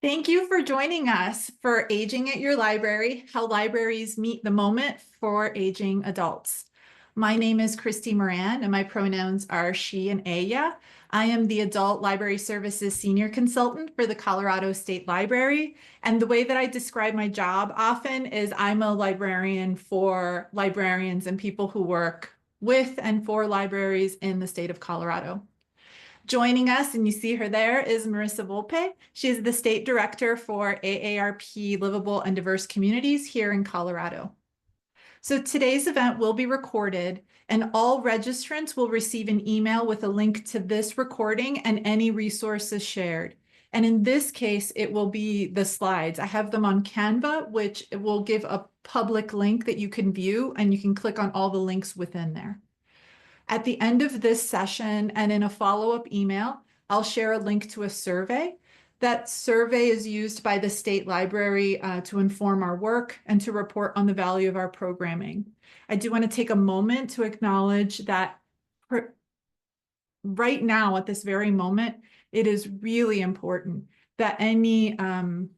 Thank you for joining us for Aging at Your Library, How Libraries Meet the Moment for Aging Adults. My name is Christy Moran and my pronouns are she and ella. I am the Adult Library Services Senior Consultant for the Colorado State Library. And the way that I describe my job often is I'm a librarian for librarians and people who work with and for libraries in the state of Colorado. Joining us, and you see her there, is Marissa Volpe. She is the State Director for AARP Livable and Diverse Communities here in Colorado. So today's event will be recorded, and all registrants will receive an email with a link to this recording and any resources shared. And in this case, it will be the slides. I have them on Canva, which will give a public link that you can view, and you can click on all the links within there. At the end of this session and in a follow-up email, I'll share a link to a survey. That survey is used by the state library to inform our work and to report on the value of our programming. I do want to take a moment to acknowledge that right now, at this very moment, it is really important that anything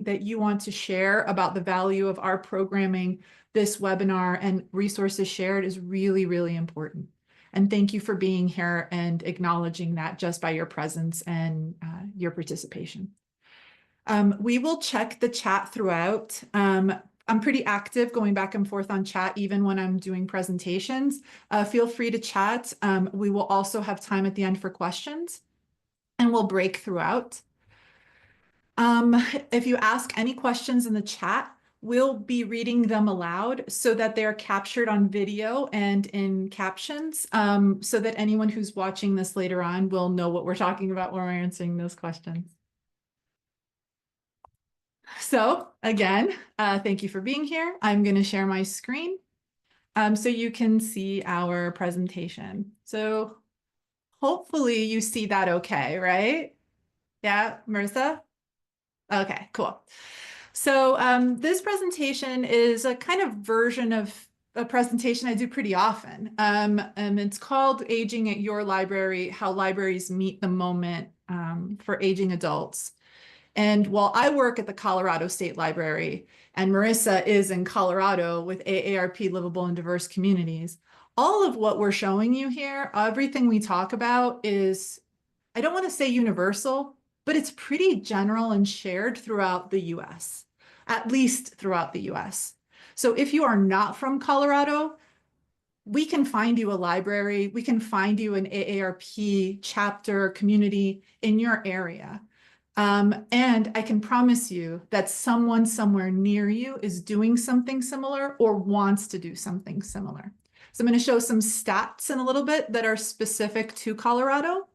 that you want to share about the value of our programming, this webinar and resources shared is really, really important. And thank you for being here and acknowledging that just by your presence and your participation. We will check the chat throughout. I'm pretty active going back and forth on chat even when I'm doing presentations. Feel free to chat. We will also have time at the end for questions and we'll break throughout. If you ask any questions in the chat, we'll be reading them aloud so that they're captured on video and in captions, so that anyone who's watching this later on will know what we're talking about when we're answering those questions. So again, thank you for being here. I'm going to share my screen so you can see our presentation. So hopefully you see that okay, right? Yeah, Marissa? Okay, cool. So this presentation is a kind of version of a presentation I do pretty often. And it's called Aging at Your Library, How Libraries Meet the Moment for Aging Adults. And while I work at the Colorado State Library and Marissa is in Colorado with AARP Livable and Diverse Communities, all of what we're showing you here, everything we talk about is, I don't want to say universal, but it's pretty general and shared throughout the US, at least throughout the US. So if you are not from Colorado, we can find you a library, we can find you an AARP chapter community in your area. And I can promise you that someone somewhere near you is doing something similar or wants to do something similar. So I'm going to show some stats in a little bit that are specific to Colorado.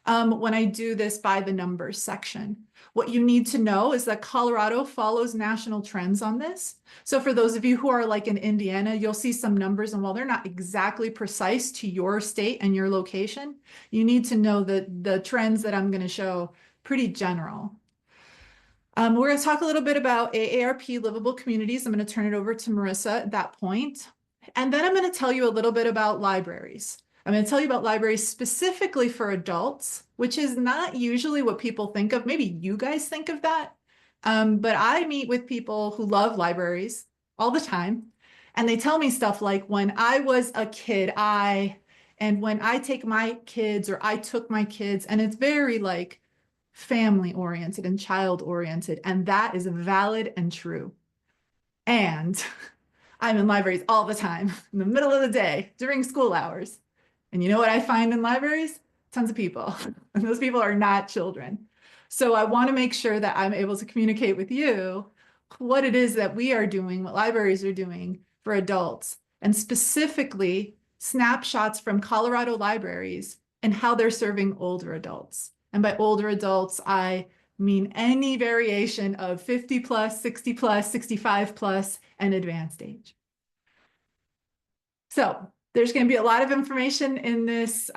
When I do this by the numbers section. What you need to know is that Colorado follows national trends on this. So for those of you who are like in Indiana, you'll see some numbers, and while they're not exactly precise to your state and your location, you need to know that the trends that I'm going to show pretty general. We're going to talk a little bit about AARP Livable Communities. I'm going to turn it over to Marissa at that point. And then I'm going to tell you a little bit about libraries. I'm going to tell you about libraries specifically for adults, which is not usually what people think of. Maybe you guys think of that. But I meet with people who love libraries all the time. And they tell me stuff like, when I was a kid, and when I take my kids, or I took my kids, and it's very like family oriented and child oriented. And that is valid and true. And I'm in libraries all the time in the middle of the day during school hours. And you know what I find in libraries? Tons of people. And those people are not children. So I want to make sure that I'm able to communicate with you what it is that we are doing, what libraries are doing for adults, and specifically snapshots from Colorado libraries and how they're serving older adults. And by older adults, I mean any variation of 50 plus, 60 plus, 65 plus, and advanced age. So there's going to be a lot of information in this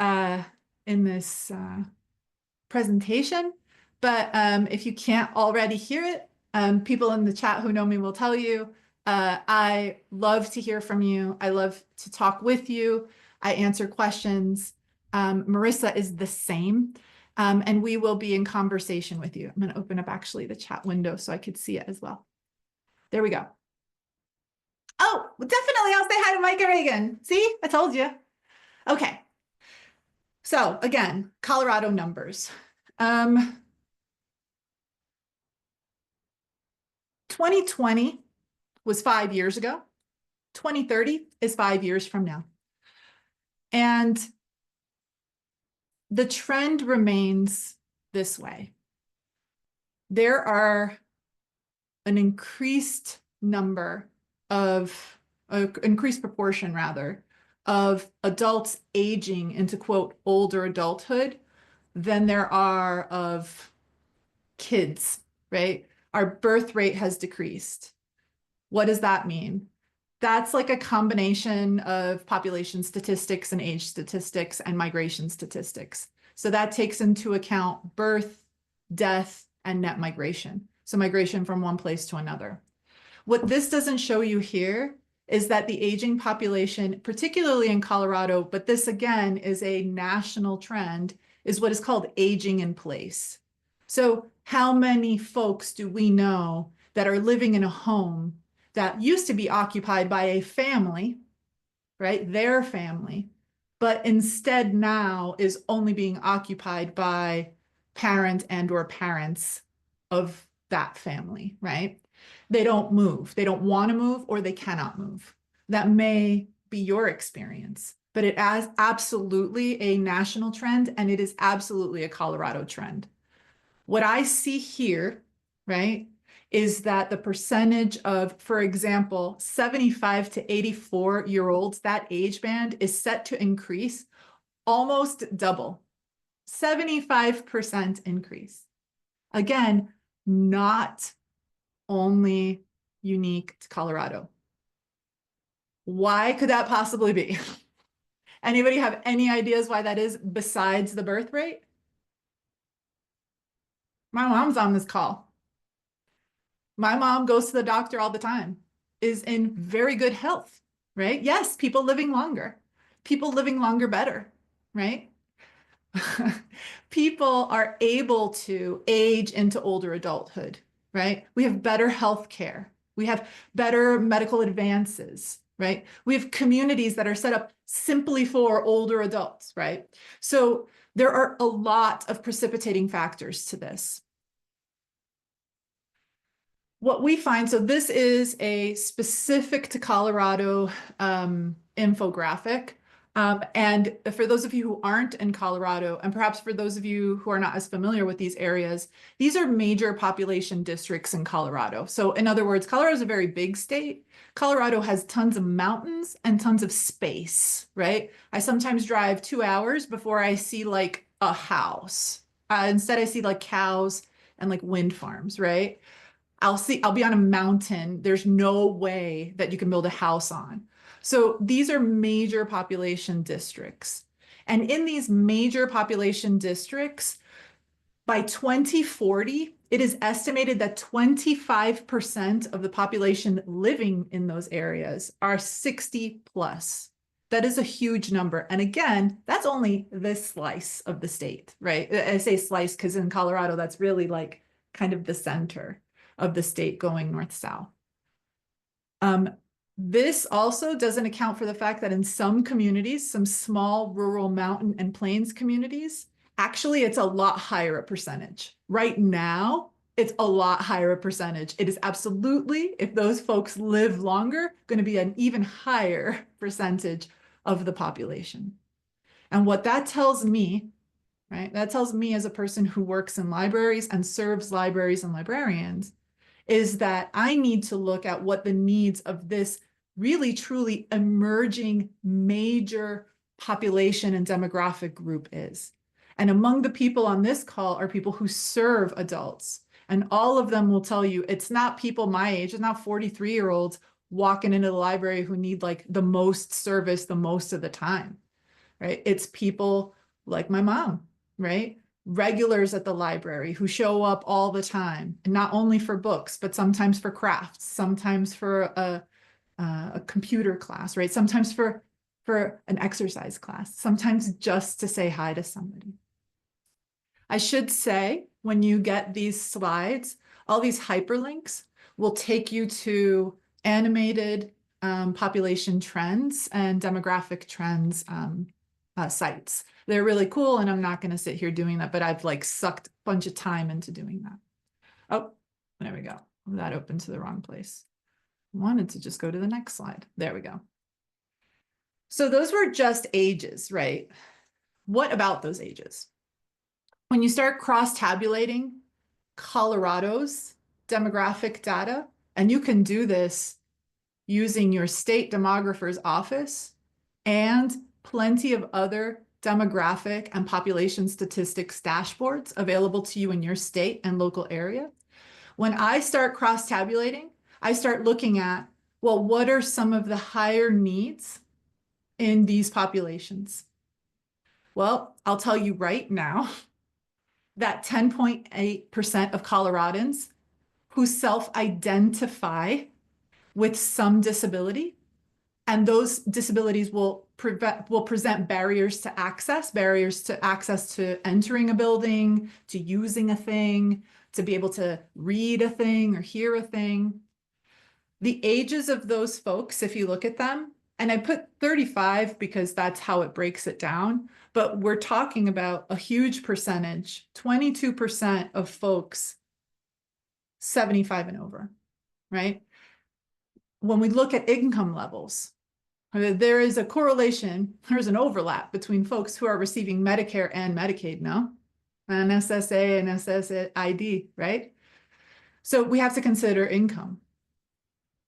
presentation, but if you can't already hear it, people in the chat who know me will tell you, I love to hear from you. I love to talk with you. I answer questions. Marissa is the same. And we will be in conversation with you. I'm going to open up actually the chat window so I could see it as well. There we go. Oh, definitely. I'll say hi to Micah Reagan. See, I told you. Okay. So again, Colorado numbers. 2020 was 5 years ago. 2030 is 5 years from now. And the trend remains this way. There are an increased proportion rather, of adults aging into, quote, older adulthood than there are of kids, right? Our birth rate has decreased. What does that mean? That's like a combination of population statistics and age statistics and migration statistics. So that takes into account birth, death, and net migration. So migration from one place to another. What this doesn't show you here is that the aging population, particularly in Colorado, but this again is a national trend, is what is called aging in place. So how many folks do we know that are living in a home that used to be occupied by a family, right? Their family, but instead now is only being occupied by parent and or parents of that family, right? They don't move. They don't want to move or they cannot move. That may be your experience, but it is absolutely a national trend and it is absolutely a Colorado trend. What I see here, right, is that the percentage of, for example, 75 to 84-year-olds, that age band is set to increase almost double, 75% increase. Again, not only unique to Colorado. Why could that possibly be? Anybody have any ideas why that is besides the birth rate? My mom's on this call. My mom goes to the doctor all the time, is in very good health, right? Yes, people living longer better, right? People are able to age into older adulthood, right? We have better health care. We have better medical advances, right? We have communities that are set up simply for older adults, right? So there are a lot of precipitating factors to this. What we find, so this is a specific to Colorado infographic. And for those of you who aren't in Colorado, and perhaps for those of you who are not as familiar with these areas, these are major population districts in Colorado. So in other words, Colorado is a very big state. Colorado has tons of mountains and tons of space, right? I sometimes drive 2 hours before I see like a house. Instead, I see like cows and like wind farms, right? I'll be on a mountain. There's no way that you can build a house on. So these are major population districts. And in these major population districts, by 2040, it is estimated that 25% of the population living in those areas are 60 plus. That is a huge number. And again, that's only this slice of the state, right? I say slice because in Colorado, that's really like kind of the center of the state going north-south. This also doesn't account for the fact that in some communities, some small rural mountain and plains communities, actually it's a lot higher a percentage. Right now, it's a lot higher a percentage. It is absolutely, if those folks live longer, going to be an even higher percentage of the population. And what that tells me, right, that tells me as a person who works in libraries and serves libraries and librarians, is that I need to look at what the needs of this really truly emerging major population and demographic group is. And among the people on this call are people who serve adults. And all of them will tell you it's not people my age, it's not 43-year-olds walking into the library who need like the most service the most of the time, right? It's people like my mom, right? Regulars at the library who show up all the time, and not only for books, but sometimes for crafts, sometimes for a computer class, right? Sometimes for an exercise class, sometimes just to say hi to somebody. I should say, when you get these slides, all these hyperlinks will take you to animated population trends and demographic trends sites. They're really cool, and I'm not going to sit here doing that, but I've like sucked a bunch of time into doing that. Oh, there we go. That opened to the wrong place. I wanted to just go to the next slide. There we go. So those were just ages, right? What about those ages? When you start cross-tabulating Colorado's demographic data, and you can do this using your state demographer's office and plenty of other demographic and population statistics dashboards available to you in your state and local area. When I start cross-tabulating, I start looking at, well, what are some of the higher needs in these populations? Well, I'll tell you right now that 10.8% of Coloradans who self-identify with some disability, and those disabilities will present barriers to access to entering a building, to using a thing, to be able to read a thing or hear a thing. The ages of those folks, if you look at them, and I put 35 because that's how it breaks it down, but we're talking about a huge percentage, 22% of folks 75 and over, right? When we look at income levels, there is a correlation, there's an overlap between folks who are receiving Medicare and Medicaid, no? And SSA and SSID, right? So we have to consider income.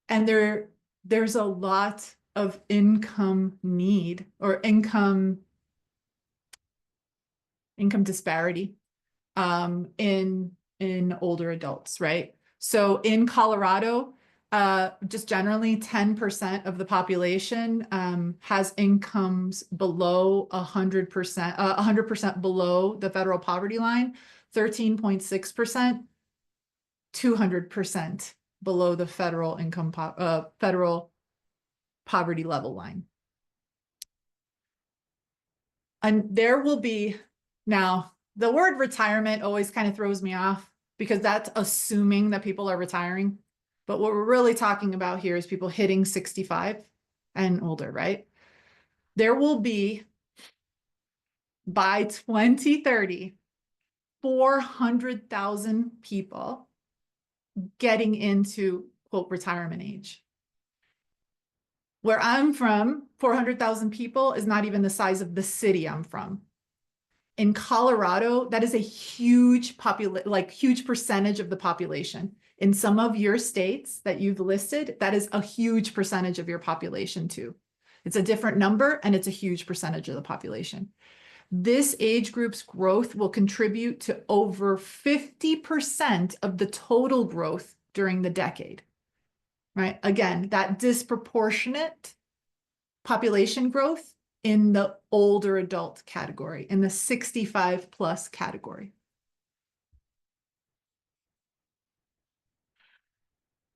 And there's a lot of income need or income disparity in older adults, right? So in Colorado, just generally 10% of the population has incomes below 100% below the federal poverty line, 13.6%, 200% below the federal federal poverty level line. And there will be, now the word retirement always kind of throws me off because that's assuming that people are retiring. But what we're really talking about here is people hitting 65 and older, right? There will be, by 2030, 400,000 people getting into, quote, retirement age. Where I'm from, 400,000 people is not even the size of the city I'm from. In Colorado, that is a huge huge percentage of the population. In some of your states that you've listed, that is a huge percentage of your population too. It's a different number and it's a huge percentage of the population. This age group's growth will contribute to over 50% of the total growth during the decade, right? Again, that disproportionate population growth in the older adult category, in the 65 plus category.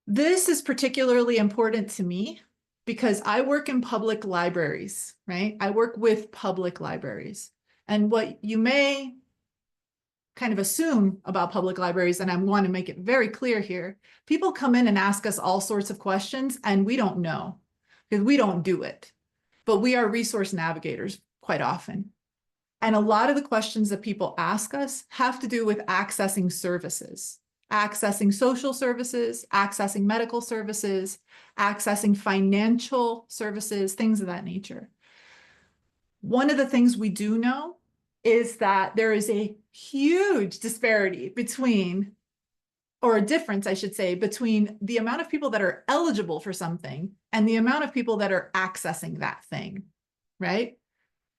This is particularly important to me because I work in public libraries, right? I work with public libraries. And what you may kind of assume about public libraries, and I want to make it very clear here, people come in and ask us all sorts of questions and we don't know because we don't do it. But we are resource navigators quite often. And a lot of the questions that people ask us have to do with accessing services, accessing social services, accessing medical services, accessing financial services, things of that nature. One of the things we do know is that there is a huge disparity between, or a difference, I should say, between the amount of people that are eligible for something and the amount of people that are accessing that thing, right?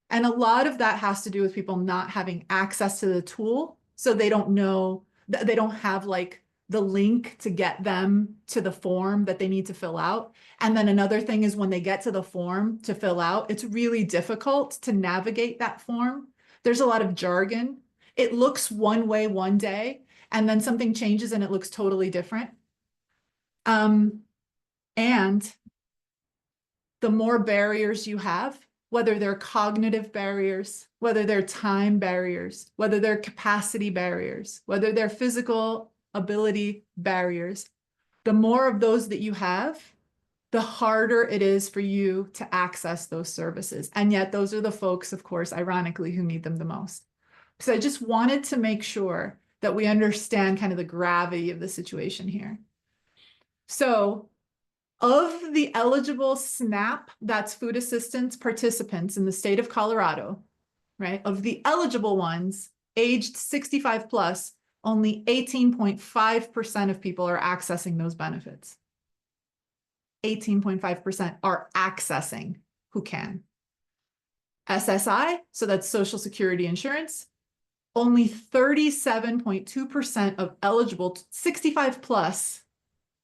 And a lot of that has to do with people not having access to the tool. So they don't know, they don't have like the link to get them to the form that they need to fill out. And then another thing is when they get to the form to fill out, it's really difficult to navigate that form. There's a lot of jargon. It looks one way one day, and then something changes and it looks totally different. And the more barriers you have, whether they're cognitive barriers, whether they're time barriers, whether they're capacity barriers, whether they're physical ability barriers, the more of those that you have, the harder it is for you to access those services. And yet those are the folks, of course, ironically, who need them the most. So I just wanted to make sure that we understand kind of the gravity of the situation here. So of the eligible SNAP, that's food assistance participants in the state of Colorado, right? Of the eligible ones aged 65 plus, only 18.5% of people are accessing those benefits. 18.5% are accessing who can. SSI, so that's Social Security Insurance, only 37.2% of eligible 65 plus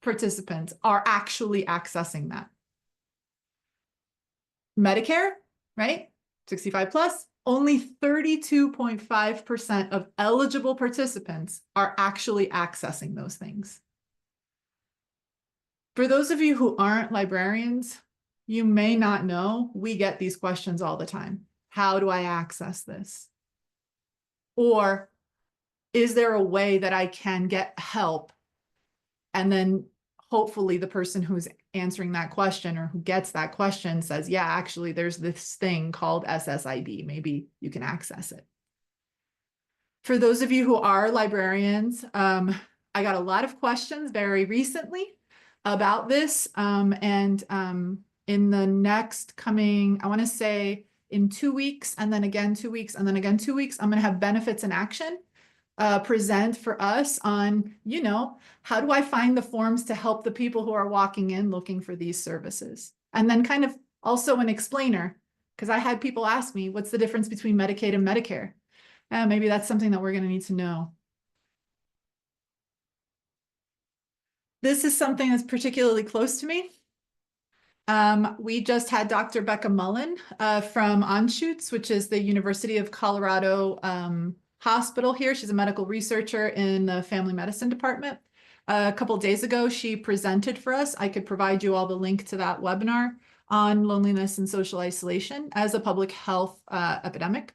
participants are actually accessing that. Medicare, right? 65 plus, only 32.5% of eligible participants are actually accessing those things. For those of you who aren't librarians, you may not know, we get these questions all the time. How do I access this? Or is there a way that I can get help? And then hopefully the person who's answering that question or who gets that question says, yeah, actually, there's this thing called SSID. Maybe you can access it. For those of you who are librarians, I got a lot of questions very recently about this. In the next coming, I want to say in 2 weeks, and then again 2 weeks, and then again 2 weeks, I'm going to have benefits in action present for us on, how do I find the forms to help the people who are walking in looking for these services? And then kind of also an explainer, because I had people ask me, what's the difference between Medicaid and Medicare? Maybe that's something that we're going to need to know. This is something that's particularly close to me. We just had Dr. Becca Mullen from Anschutz, which is the University of Colorado hospital here. She's a medical researcher in the family medicine department. A couple of days ago, she presented for us. I could provide you all the link to that webinar on loneliness and social isolation as a public health epidemic,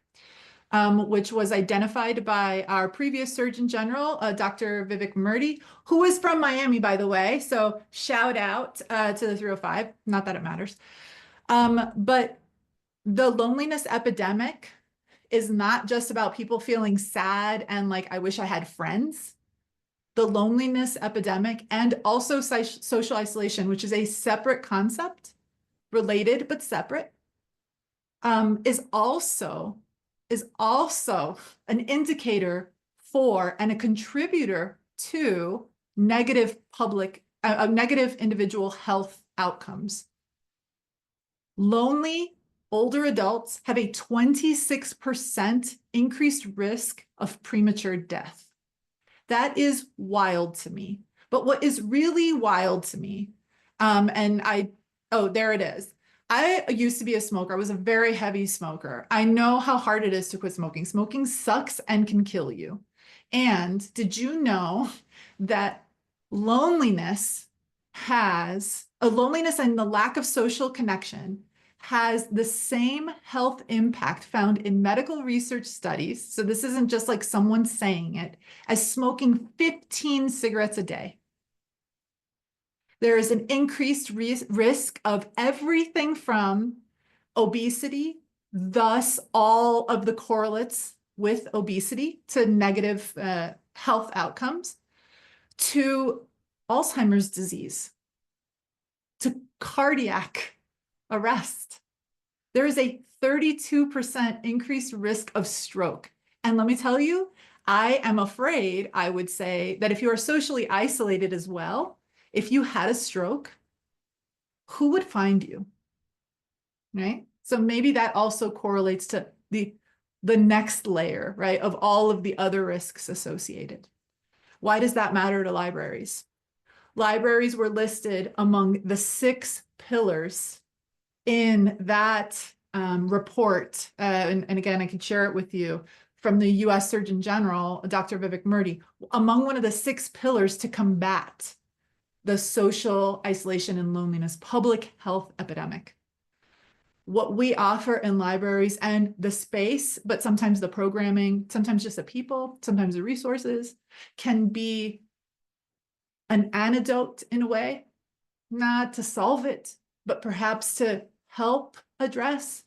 which was identified by our previous Surgeon General, Dr. Vivek Murthy, who is from Miami, by the way. So shout out to the 305, not that it matters. But the loneliness epidemic is not just about people feeling sad and like, I wish I had friends. The loneliness epidemic and also social isolation, which is a separate concept, related but separate, is also an indicator for and a contributor to negative individual health outcomes. Lonely older adults have a 26% increased risk of premature death. That is wild to me. But what is really wild to me, there it is. I used to be a smoker. I was a very heavy smoker. I know how hard it is to quit smoking. Smoking sucks and can kill you. And did you know that loneliness and the lack of social connection has the same health impact found in medical research studies, so this isn't just like someone saying it, as smoking 15 cigarettes a day. There is an increased risk of everything from obesity, thus all of the correlates with obesity to negative health outcomes, to Alzheimer's disease, to cardiac arrest. There is a 32% increased risk of stroke. And let me tell you, I am afraid, I would say, that if you are socially isolated as well, if you had a stroke, who would find you, right? So maybe that also correlates to the next layer, right, of all of the other risks associated. Why does that matter to libraries? Libraries were listed among the 6 pillars in that report, and again, I can share it with you, from the US Surgeon General, Dr. Vivek Murthy, among one of the 6 pillars to combat the social isolation and loneliness public health epidemic. what we offer in libraries and the space, but sometimes the programming, sometimes just the people, sometimes the resources can be an antidote in a way, not to solve it, but perhaps to help address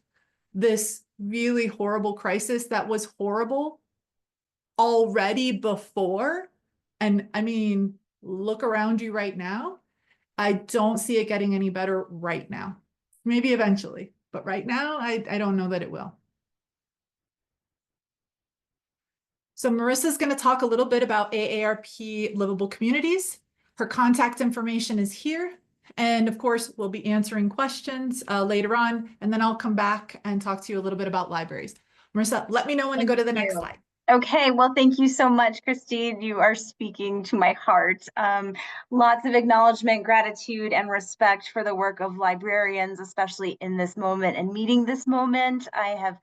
this really horrible crisis that was horrible already before. And I mean, look around you right now. I don't see it getting any better right now. Maybe eventually, but right now, I don't know that it will. So Marissa's going to talk a little bit about AARP Livable Communities. Her contact information is here. And of course, we'll be answering questions later on, and then I'll come back and talk to you a little bit about libraries. Marissa, let me know when to go to the next slide. Okay, well, thank you so much, Christine. You are speaking to my heart. Lots of acknowledgement, gratitude, and respect for the work of librarians, especially in this moment and meeting this moment. I have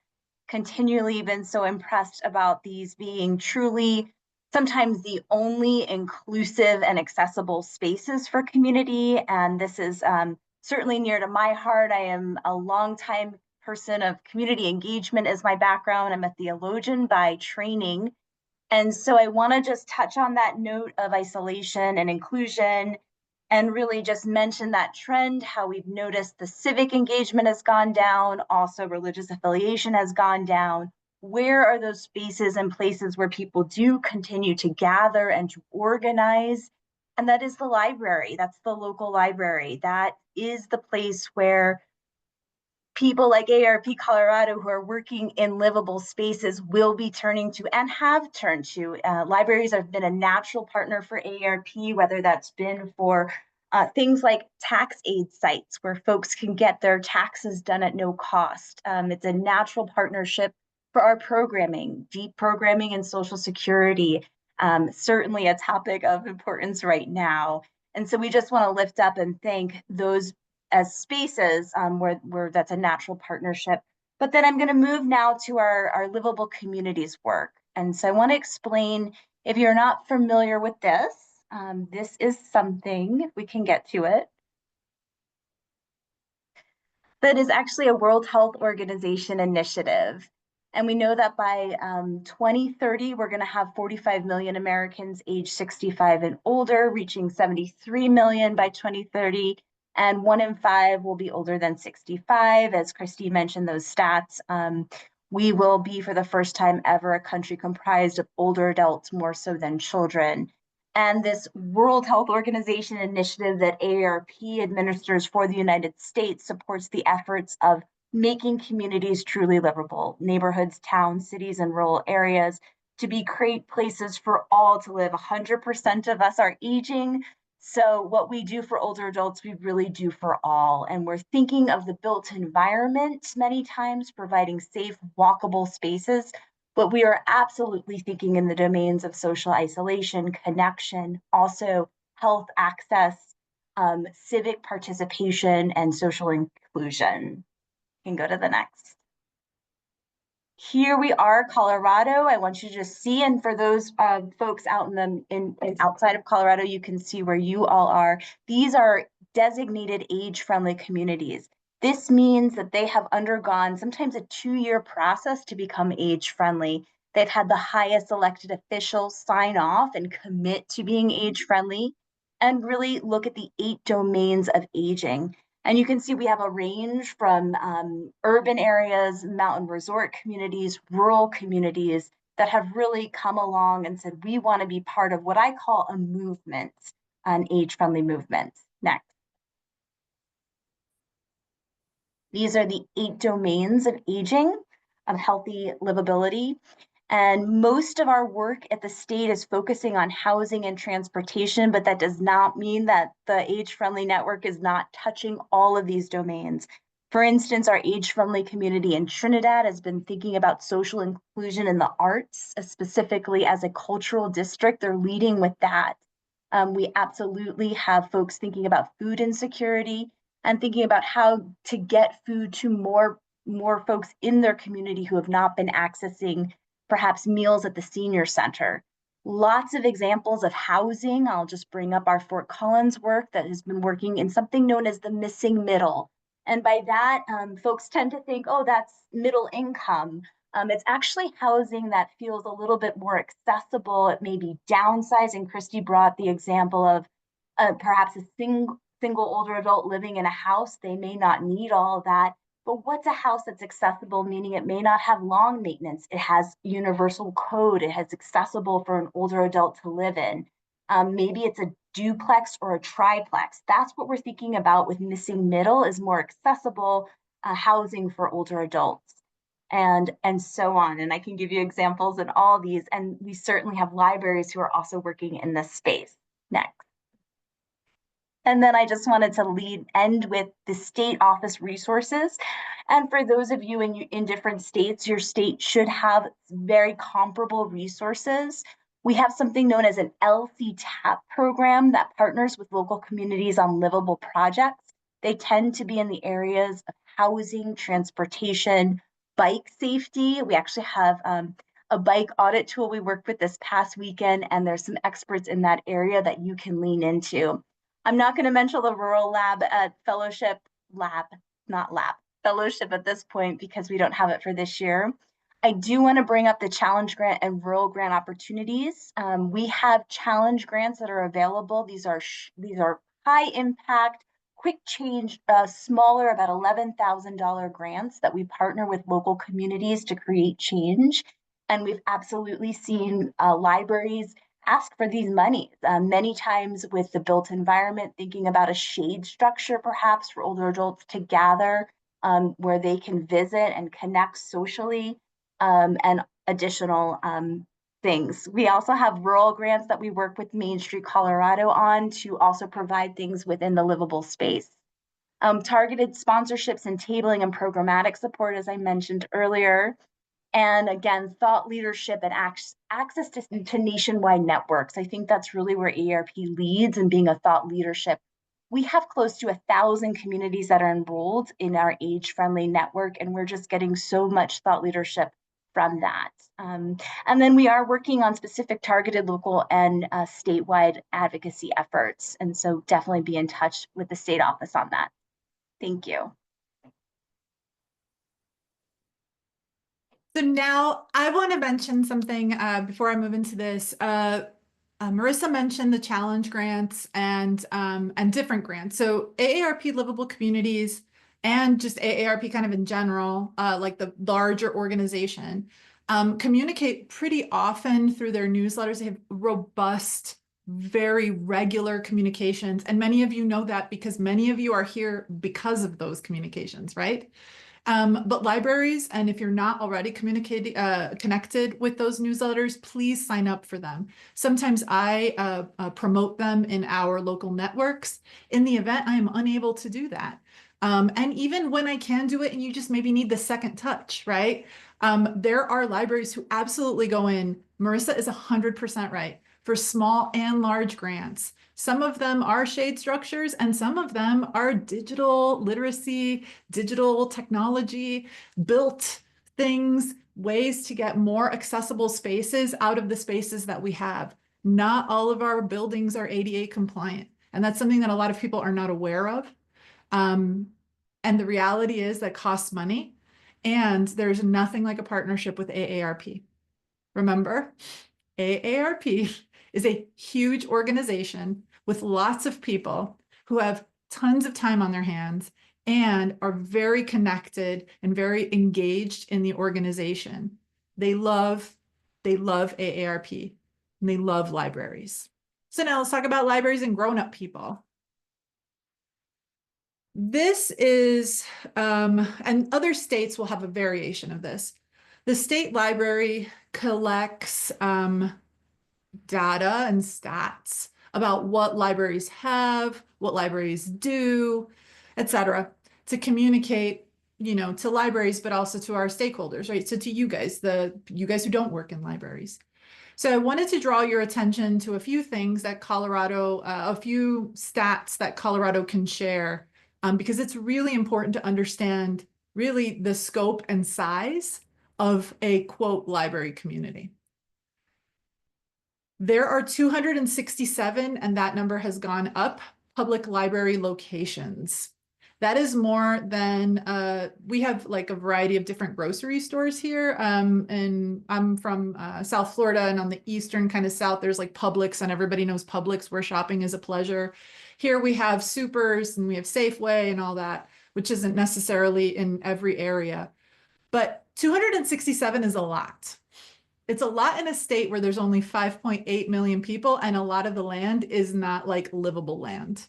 continually been so impressed about these being truly sometimes the only inclusive and accessible spaces for community. And this is certainly near to my heart. I am a longtime person of community engagement as my background. I'm a theologian by training. And so I want to just touch on that note of isolation and inclusion and really just mention that trend, how we've noticed the civic engagement has gone down, also religious affiliation has gone down. Where are those spaces and places where people do continue to gather and to organize? And that is the library. That's the local library. That is the place where people like AARP Colorado who are working in livable spaces will be turning to and have turned to. Libraries have been a natural partner for AARP, whether that's been for things like tax aid sites where folks can get their taxes done at no cost. It's a natural partnership for our programming, deep programming and Social Security, certainly a topic of importance right now. And so we just want to lift up and thank those as spaces where that's a natural partnership. But then I'm going to move now to our livable communities work. And so I want to explain, if you're not familiar with this, this is something, we can get to it, that is actually a World Health Organization initiative. And we know that by 2030, we're going to have 45 million Americans age 65 and older, reaching 73 million by 2030. And 1 in 5 will be older than 65. As Christine mentioned, those stats. We will be, for the first time ever, a country comprised of older adults more so than children. And this World Health Organization initiative that AARP administers for the United States supports the efforts of making communities truly livable, neighborhoods, towns, cities, and rural areas to be great places for all to live. 100% of us are aging. So what we do for older adults, we really do for all. And we're thinking of the built environment many times, providing safe, walkable spaces, but we are absolutely thinking in the domains of social isolation, connection, also health access, civic participation, and social inclusion. You can go to the next. Here we are, Colorado. I want you to just see, and for those folks out in outside of Colorado, you can see where you all are. These are designated age-friendly communities. This means that they have undergone sometimes a 2-year process to become age-friendly. They've had the highest elected officials sign off and commit to being age-friendly and really look at the 8 domains of aging. And you can see we have a range from urban areas, mountain resort communities, rural communities that have really come along and said, we want to be part of what I call a movement, an age-friendly movement. Next. These are the 8 domains of aging, of healthy livability. And most of our work at the state is focusing on housing and transportation, but that does not mean that the age-friendly network is not touching all of these domains. For instance, our age-friendly community in Trinidad has been thinking about social inclusion in the arts, specifically as a cultural district. They're leading with that. We absolutely have folks thinking about food insecurity and thinking about how to get food to more folks in their community who have not been accessing perhaps meals at the senior center. Lots of examples of housing. I'll just bring up our Fort Collins work that has been working in something known as the missing middle. And by that, folks tend to think, oh, that's middle income. It's actually housing that feels a little bit more accessible. It may be downsized. And Christy brought the example of perhaps a single older adult living in a house. They may not need all of that. But what's a house that's accessible, meaning it may not have long maintenance? It has universal code. It has accessible for an older adult to live in. Maybe it's a duplex or a triplex. That's what we're thinking about with missing middle, is more accessible housing for older adults, and so on. And I can give you examples in all these. And we certainly have libraries who are also working in this space. Next. And then I just wanted to end with the state office resources. And for those of you in different states, your state should have very comparable resources. We have something known as an LC-TAP program that partners with local communities on livable projects. They tend to be in the areas of housing, transportation, bike safety. We actually have a bike audit tool we worked with this past weekend, and there's some experts in that area that you can lean into. I'm not going to mention the rural lab at fellowship fellowship at this point because we don't have it for this year. I do want to bring up the challenge grant and rural grant opportunities. We have challenge grants that are available. These are high impact, quick change, smaller, about $11,000 grants that we partner with local communities to create change. And we've absolutely seen libraries ask for these monies. Many times with the built environment, thinking about a shade structure perhaps for older adults to gather where they can visit and connect socially, and additional things. We also have rural grants that we work with Main Street Colorado on to also provide things within the livable space. Targeted sponsorships and tabling and programmatic support, as I mentioned earlier. And again, thought leadership and access to nationwide networks. I think that's really where AARP leads in being a thought leadership. We have close to 1,000 communities that are enrolled in our age-friendly network, and we're just getting so much thought leadership from that. And then we are working on specific targeted local and statewide advocacy efforts. And so definitely be in touch with the state office on that. Thank you. So now I want to mention something before I move into this. Marissa mentioned the challenge grants and different grants. So AARP Livable Communities and just AARP kind of in general, like the larger organization, communicate pretty often through their newsletters. They have robust, very regular communications. And many of you know that because many of you are here because of those communications, right? But libraries, and if you're not already connected with those newsletters, please sign up for them. Sometimes I promote them in our local networks. In the event, I am unable to do that. And even when I can do it and you just maybe need the second touch, right? There are libraries who absolutely go in. Marissa is 100% right. For small and large grants. Some of them are shade structures and some of them are digital literacy, digital technology, built things, ways to get more accessible spaces out of the spaces that we have. Not all of our buildings are ADA compliant. And that's something that a lot of people are not aware of. And the reality is that costs money. And there's nothing like a partnership with AARP. Remember, AARP is a huge organization with lots of people who have tons of time on their hands and are very connected and very engaged in the organization. They love AARP and they love libraries. So now let's talk about libraries and grown-up people. This is, and other states will have a variation of this. The state library collects data and stats about what libraries have, what libraries do, etc., to communicate, to libraries, but also to our stakeholders, right? So to you guys, you guys who don't work in libraries. So I wanted to draw your attention to a few things that Colorado, a few stats that Colorado can share, because it's really important to understand really the scope and size of a quote library community. There are 267, and that number has gone up, public library locations. That is more than, we have like a variety of different grocery stores here. And I'm from South Florida, and on the eastern kind of south, there's like Publix, and everybody knows Publix, where shopping is a pleasure. Here we have supers and we have Safeway and all that, which isn't necessarily in every area. But 267 is a lot. It's a lot in a state where there's only 5.8 million people, and a lot of the land is not like livable land.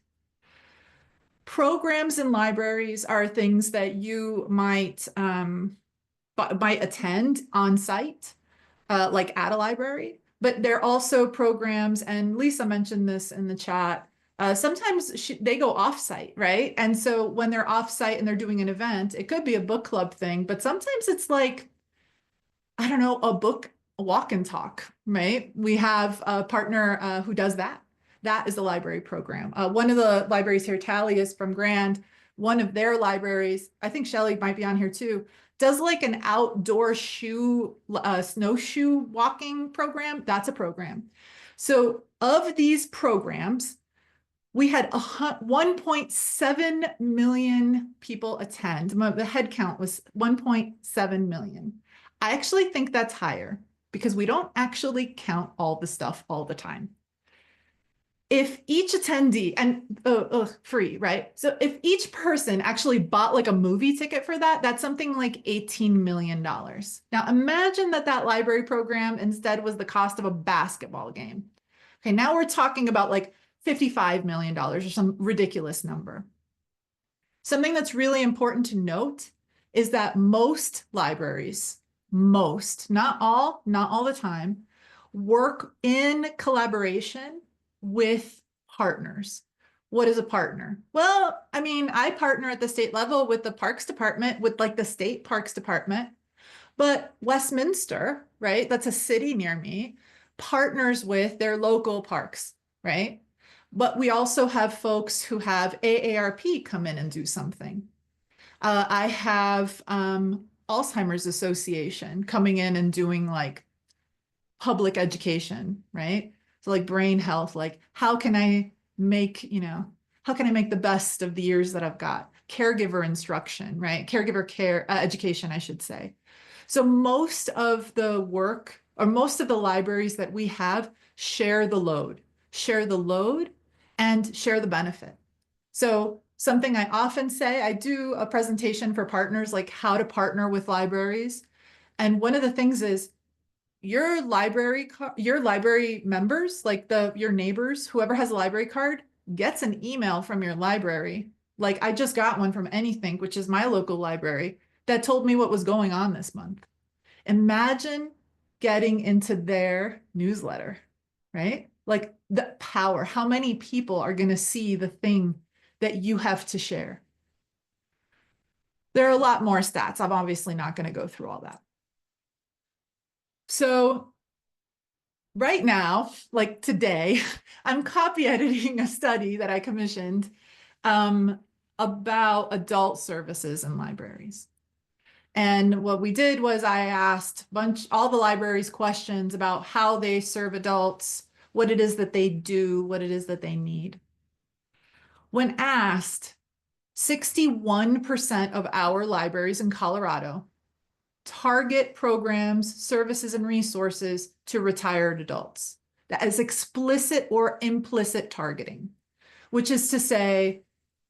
Programs in libraries are things that you might attend on site, like at a library, but they're also programs, and Lisa mentioned this in the chat, sometimes they go off-site, right? And so when they're off-site and they're doing an event, it could be a book club thing, but sometimes it's like, I don't know, a book walk and talk, right? We have a partner who does that. That is a library program. One of the libraries here, Tally, is from Grand. One of their libraries, I think Shelley might be on here too, does like an outdoor snowshoe walking program. That's a program. So of these programs, we had 1.7 million people attend. The head count was 1.7 million. I actually think that's higher because we don't actually count all the stuff all the time. If each attendee, and free, right? So if each person actually bought like a movie ticket for that, that's something like $18 million. Now imagine that that library program instead was the cost of a basketball game. Okay, now we're talking about like $55 million or some ridiculous number. Something that's really important to note is that most libraries, not all the time, work in collaboration with partners. What is a partner? Well, I mean, I partner at the state level with the Parks Department, with like the state Parks Department, but Westminster, right? That's a city near me, partners with their local parks, right? But we also have folks who have AARP come in and do something. I have Alzheimer's Association coming in and doing like public education, right? So like brain health, like how can I make, how can I make the best of the years that I've got? Caregiver instruction, right? Caregiver care education, I should say. So most of the work, or most of the libraries that we have, share the load and share the benefit. So something I often say, I do a presentation for partners, like how to partner with libraries. And one of the things is your library members, like your neighbors, whoever has a library card, gets an email from your library. Like I just got one from Anythink, which is my local library, that told me what was going on this month. Imagine getting into their newsletter, right? Like the power, how many people are going to see the thing that you have to share? There are a lot more stats. I'm obviously not going to go through all that. So right now, like today, I'm copy editing a study that I commissioned about adult services in libraries. And what we did was I asked all the libraries questions about how they serve adults, what it is that they do, what it is that they need. When asked, 61% of our libraries in Colorado target programs, services, and resources to retired adults. That is explicit or implicit targeting, which is to say,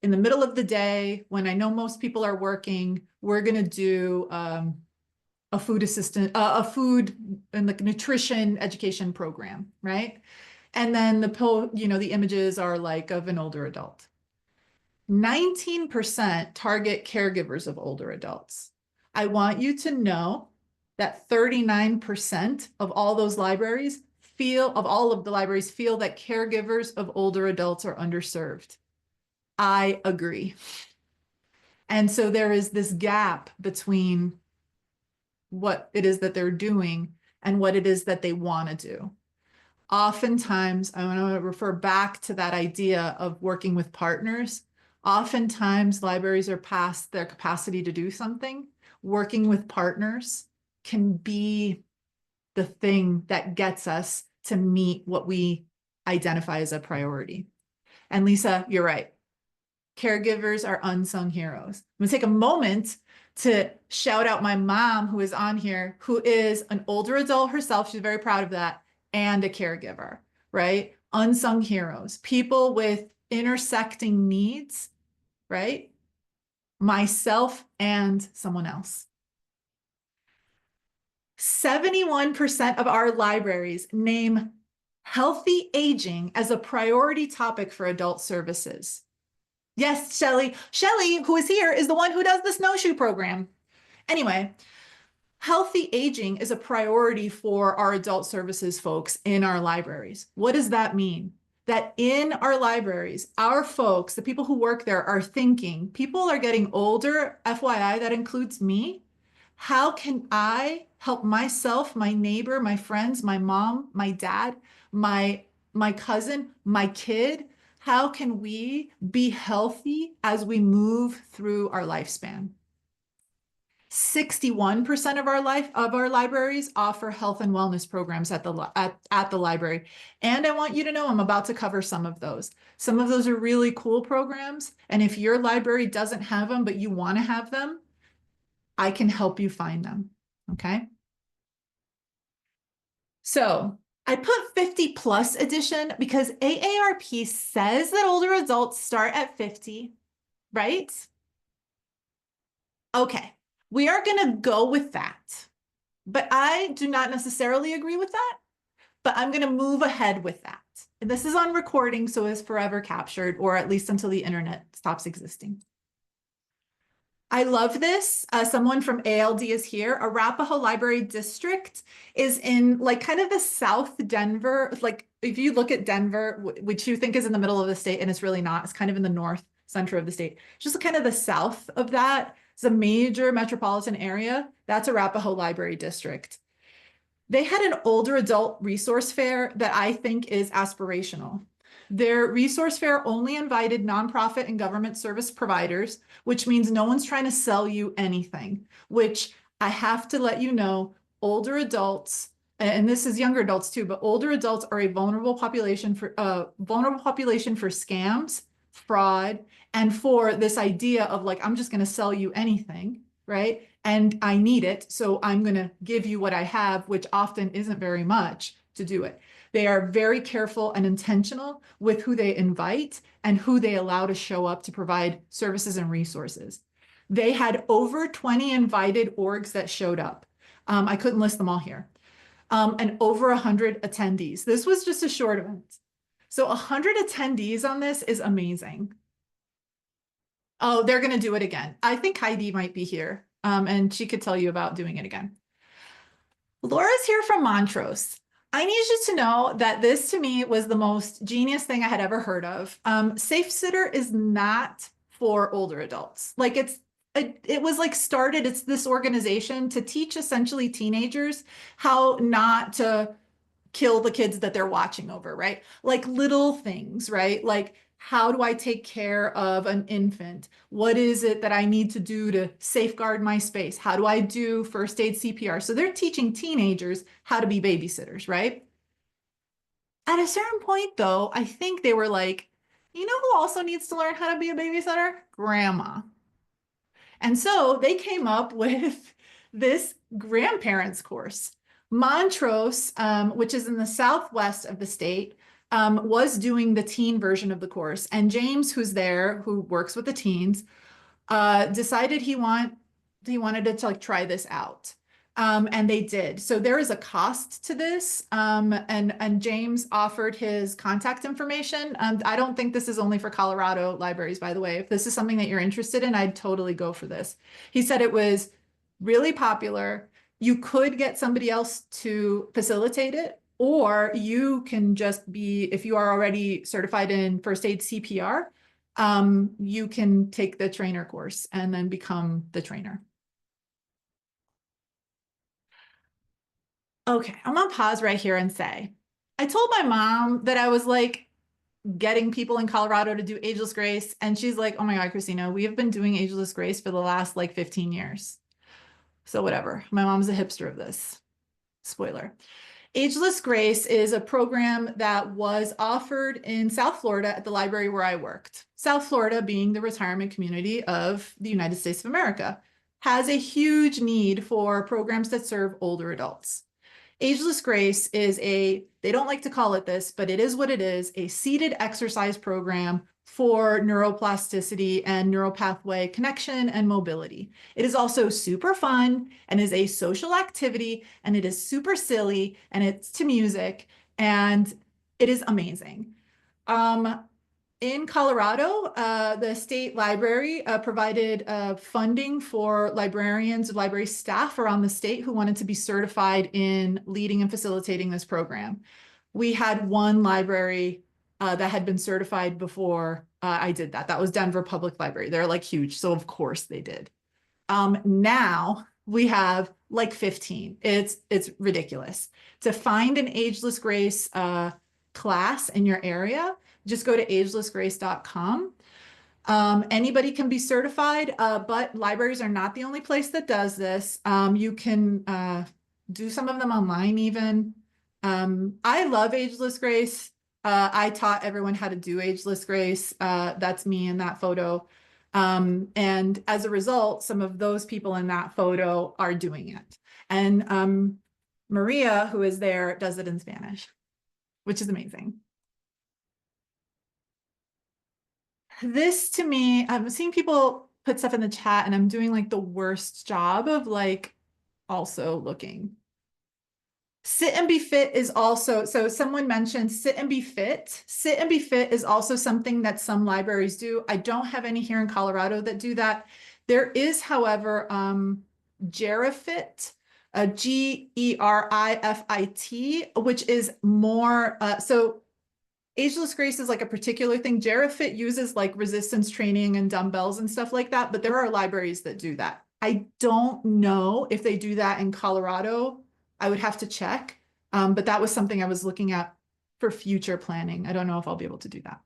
in the middle of the day, when I know most people are working, we're going to do a food and like nutrition education program, right? And then the images are like of an older adult. 19% target caregivers of older adults. I want you to know that 39% of all those libraries feel that caregivers of older adults are underserved. I agree. And so there is this gap between what it is that they're doing and what it is that they want to do. Oftentimes, I want to refer back to that idea of working with partners. Oftentimes, libraries are past their capacity to do something. Working with partners can be the thing that gets us to meet what we identify as a priority. And Lisa, you're right. Caregivers are unsung heroes. I'm gonna take a moment to shout out my mom, who is on here, who is an older adult herself. She's very proud of that, and a caregiver, right? Unsung heroes, people with intersecting needs, right? Myself and someone else. 71% of our libraries name healthy aging as a priority topic for adult services. Yes, Shelly. Shelly, who is here, is the one who does the snowshoe program. Anyway, healthy aging is a priority for our adult services folks in our libraries. What does that mean? That in our libraries, our folks, the people who work there, are thinking, people are getting older, FYI, that includes me. How can I help myself, my neighbor, my friends, my mom, my dad, my cousin, my kid? How can we be healthy as we move through our lifespan? 61% of our libraries offer health and wellness programs at the library. And I want you to know I'm about to cover some of those. Some of those are really cool programs. And if your library doesn't have them, but you want to have them, I can help you find them. Okay. So I put 50 plus edition because AARP says that older adults start at 50, right? Okay, we are going to go with that. But I do not necessarily agree with that, but I'm going to move ahead with that. And this is on recording, so it's forever captured, or at least until the internet stops existing. I love this. Someone from ALD is here. Arapahoe Library District is in like kind of the South Denver. Like if you look at Denver, which you think is in the middle of the state, and it's really not. It's kind of in the north center of the state. Just kind of the south of that. It's a major metropolitan area. That's Arapahoe Library District. They had an older adult resource fair that I think is aspirational. Their resource fair only invited nonprofit and government service providers, which means no one's trying to sell you anything, which I have to let you know, older adults, and this is younger adults too, but older adults are a vulnerable population for scams, fraud, and for this idea of like, I'm just going to sell you anything, right? And I need it, so I'm going to give you what I have, which often isn't very much to do it. They are very careful and intentional with who they invite and who they allow to show up to provide services and resources. They had over 20 invited orgs that showed up. I couldn't list them all here. And over 100 attendees. This was just a short event. So 100 attendees on this is amazing. Oh, they're going to do it again. I think Heidi might be here, and she could tell you about doing it again. Laura's here from Montrose. I need you to know that this to me was the most genius thing I had ever heard of. Safe Sitter is not for older adults. Like it was like started, it's this organization to teach essentially teenagers how not to kill the kids that they're watching over, right? Like little things, right? Like, how do I take care of an infant? What is it that I need to do to safeguard my space? How do I do first aid CPR? So they're teaching teenagers how to be babysitters, right? At a certain point, though, I think they were like, you know who also needs to learn how to be a babysitter? Grandma. And so they came up with this grandparents course. Montrose, which is in the southwest of the state, was doing the teen version of the course. And James, who's there, who works with the teens, decided he wanted to like try this out. And they did. So there is a cost to this. And James offered his contact information. I don't think this is only for Colorado libraries, by the way. If this is something that you're interested in, I'd totally go for this. He said it was really popular. You could get somebody else to facilitate it, or you can just be, if you are already certified in first aid CPR, you can take the trainer course and then become the trainer. Okay, I'm gonna pause right here and say, I told my mom that I was like getting people in Colorado to do Ageless Grace, and she's like, oh my God, Christina, we have been doing Ageless Grace for the last like 15 years. So whatever, my mom's a hipster of this. Spoiler. Ageless Grace is a program that was offered in South Florida at the library where I worked. South Florida, being the retirement community of the United States of America, has a huge need for programs that serve older adults. Ageless Grace is they don't like to call it this, but it is what it is, a seated exercise program for neuroplasticity and neural pathway connection and mobility. It is also super fun and is a social activity, and it is super silly, and it's to music, and it is amazing. In Colorado, the state library provided funding for librarians, library staff around the state who wanted to be certified in leading and facilitating this program. We had one library that had been certified before I did that. That was Denver Public Library. They're like huge, so of course they did. Now we have like 15. It's ridiculous. To find an Ageless Grace class in your area, just go to agelessgrace.com. Anybody can be certified, but libraries are not the only place that does this. You can do some of them online even. I love Ageless Grace. I taught everyone how to do Ageless Grace. That's me in that photo. And as a result, some of those people in that photo are doing it. And Maria, who is there, does it in Spanish, which is amazing. This to me, I'm seeing people put stuff in the chat and I'm doing like the worst job of like also looking. Sit and be fit is also, so someone mentioned sit and be fit. Sit and be fit is also something that some libraries do. I don't have any here in Colorado that do that. There is, however, Gerifit, Gerifit, which is more, so Ageless Grace is like a particular thing. Gerifit uses like resistance training and dumbbells and stuff like that, but there are libraries that do that. I don't know if they do that in Colorado. I would have to check, but that was something I was looking at for future planning. I don't know if I'll be able to do that.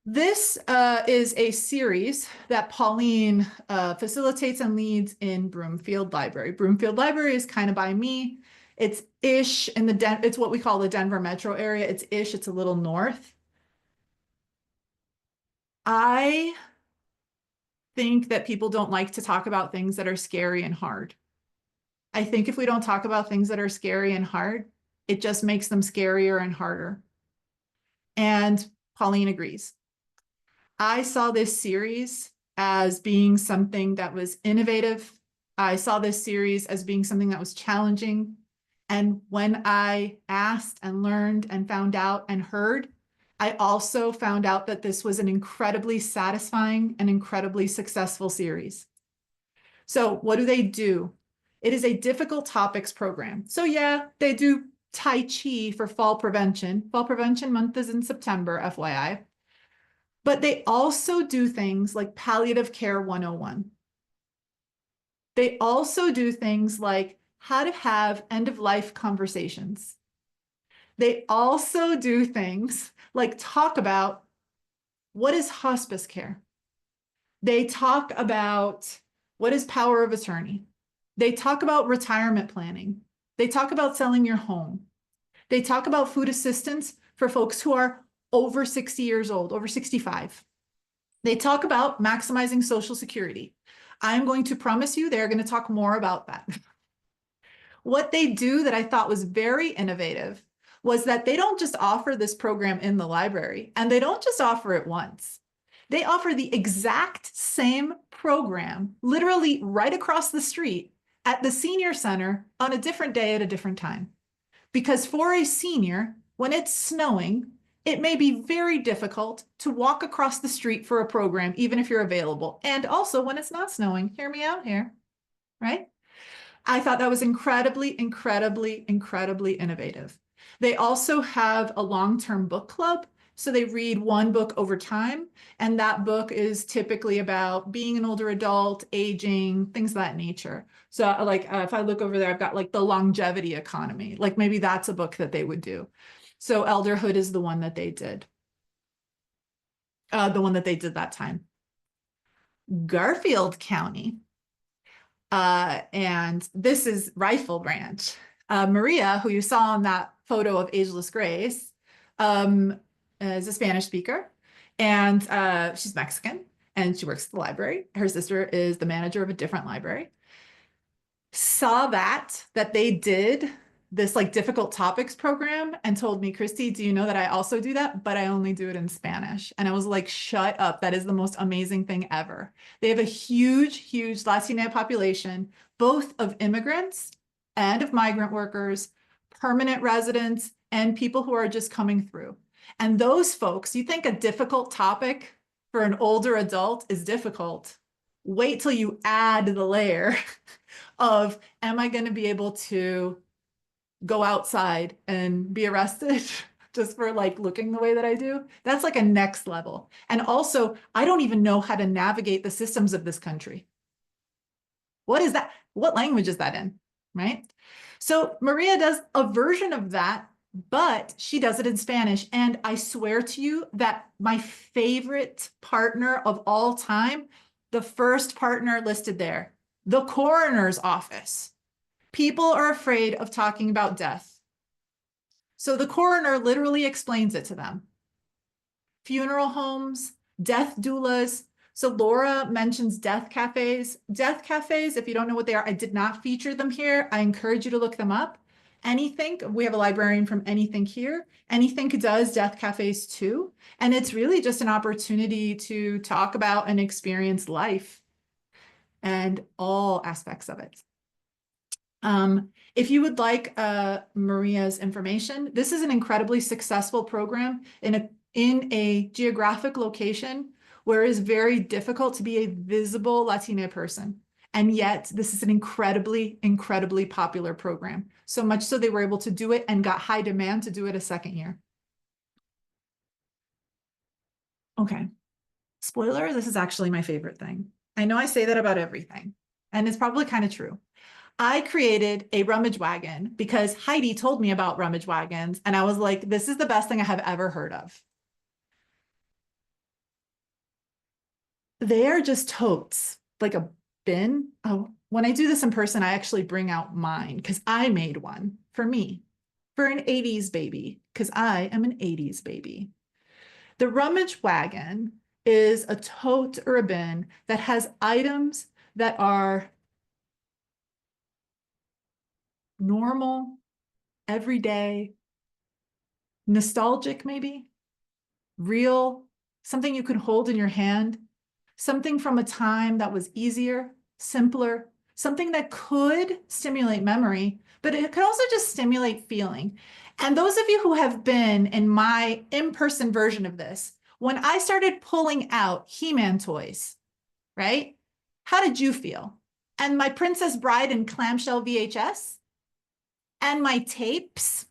This is a series that Pauline facilitates and leads in Broomfield Library. Broomfield Library is kind of by me. It's ish in it's what we call the Denver metro area. It's ish, it's a little north. I think that people don't like to talk about things that are scary and hard. I think if we don't talk about things that are scary and hard, it just makes them scarier and harder. And Pauline agrees. I saw this series as being something that was innovative. I saw this series as being something that was challenging. And when I asked and learned and found out and heard, I also found out that this was an incredibly satisfying and incredibly successful series. So what do? It is a difficult topics program. So yeah, they do Tai Chi for fall prevention. Fall prevention month is in September, FYI. But they also do things like palliative care 101. They also do things like how to have end-of-life conversations. They also do things like talk about what is hospice care. They talk about what is power of attorney. They talk about retirement planning. They talk about selling your home. They talk about food assistance for folks who are over 60 years old, over 65. They talk about maximizing Social Security. I'm going to promise you they're going to talk more about that. What they do that I thought was very innovative was that they don't just offer this program in the library, and they don't just offer it once. They offer the exact same program, literally right across the street at the senior center on a different day at a different time. Because for a senior, when it's snowing, it may be very difficult to walk across the street for a program, even if you're available. And also when it's not snowing, hear me out here, right? I thought that was incredibly, incredibly, incredibly innovative. They also have a long-term book club. So they read one book over time, and that book is typically about being an older adult, aging, things of that nature. So like if I look over there, I've got like the longevity economy, like maybe that's a book that they would do. So elderhood is the one that they did. That time. Garfield County. And this is Rifle Branch. Maria, who you saw in that photo of Ageless Grace, is a Spanish speaker, and she's Mexican, and she works at the library. Her sister is the manager of a different library. Saw that they did this like difficult topics program and told me, Christy, do you know that I also do that? But I only do it in Spanish. And I was like, shut up. That is the most amazing thing ever. They have a huge, huge Latina population, both of immigrants and of migrant workers, permanent residents, and people who are just coming through. And those folks, you think a difficult topic for an older adult is difficult. Wait till you add the layer of, am I going to be able to go outside and be arrested just for like looking the way that I do? That's like a next level. And also, I don't even know how to navigate the systems of this country. What is that? What language is that in? Right? So Maria does a version of that, but she does it in Spanish. And I swear to you that my favorite partner of all time, the first partner listed there, the coroner's office. People are afraid of talking about death. So the coroner literally explains it to them. Funeral homes, death doulas. So Laura mentions death cafes. Death cafes, if you don't know what they are, I did not feature them here. I encourage you to look them up. Anythink, we have a librarian from Anythink here. Anythink does death cafes too. And it's really just an opportunity to talk about and experience life and all aspects of it. If you would like Maria's information, this is an incredibly successful program in a geographic location where it is very difficult to be a visible Latina person. And yet this is an incredibly, incredibly popular program. So much so they were able to do it and got high demand to do it a second year. Okay. Spoiler, this is actually my favorite thing. I know I say that about everything, and it's probably kind of true. I created a rummage wagon because Heidi told me about rummage wagons, and I was like, this is the best thing I have ever heard of. They are just totes, like a bin. Oh, when I do this in person, I actually bring out mine because I made one for me, for an 80s baby, because I am an 80s baby. The rummage wagon is a tote or a bin that has items that are normal, everyday, nostalgic maybe, real, something you can hold in your hand, something from a time that was easier, simpler, something that could stimulate memory, but it could also just stimulate feeling. And those of you who have been in my in-person version of this, when I started pulling out He-Man toys, right? How did you feel? And my Princess Bride and clamshell VHS, and my tapes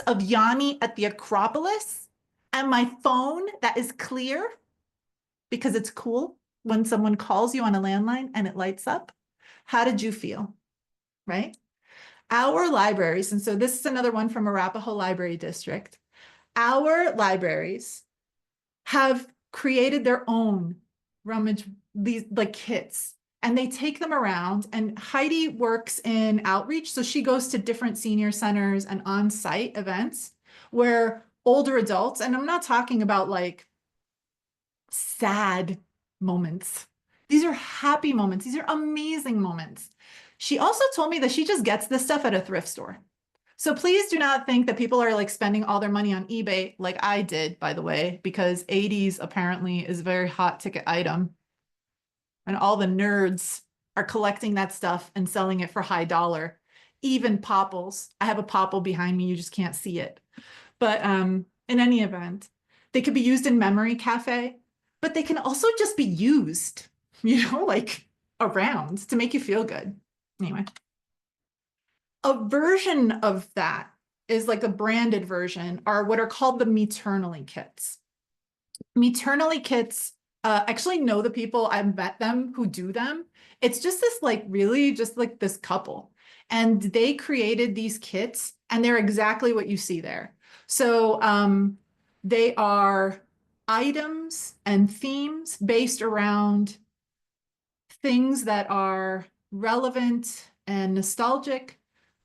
of Yanni at the Acropolis, and my phone that is clear because it's cool when someone calls you on a landline and it lights up. How did you feel? Right? Our libraries, and so this is another one from Arapahoe Library District. Our libraries have created their own rummage, these like kits, and they take them around. And Heidi works in outreach, so she goes to different senior centers and on-site events where older adults, and I'm not talking about like sad moments. These are happy moments. These are amazing moments. She also told me that she just gets this stuff at a thrift store. So please do not think that people are like spending all their money on eBay like I did, by the way, because 80s apparently is a very hot ticket item. And all the nerds are collecting that stuff and selling it for high dollar. Even popples. I have a popple behind me. You just can't see it. But in any event, they could be used in memory cafe, but they can also just be used, like around to make you feel good. Anyway. A version of that is like a branded version are what are called the Meternally kits. Meternally kits actually know the people, I've met them who do them. It's just this like really just like this couple. And they created these kits and they're exactly what you see there. So they are items and themes based around things that are relevant and nostalgic,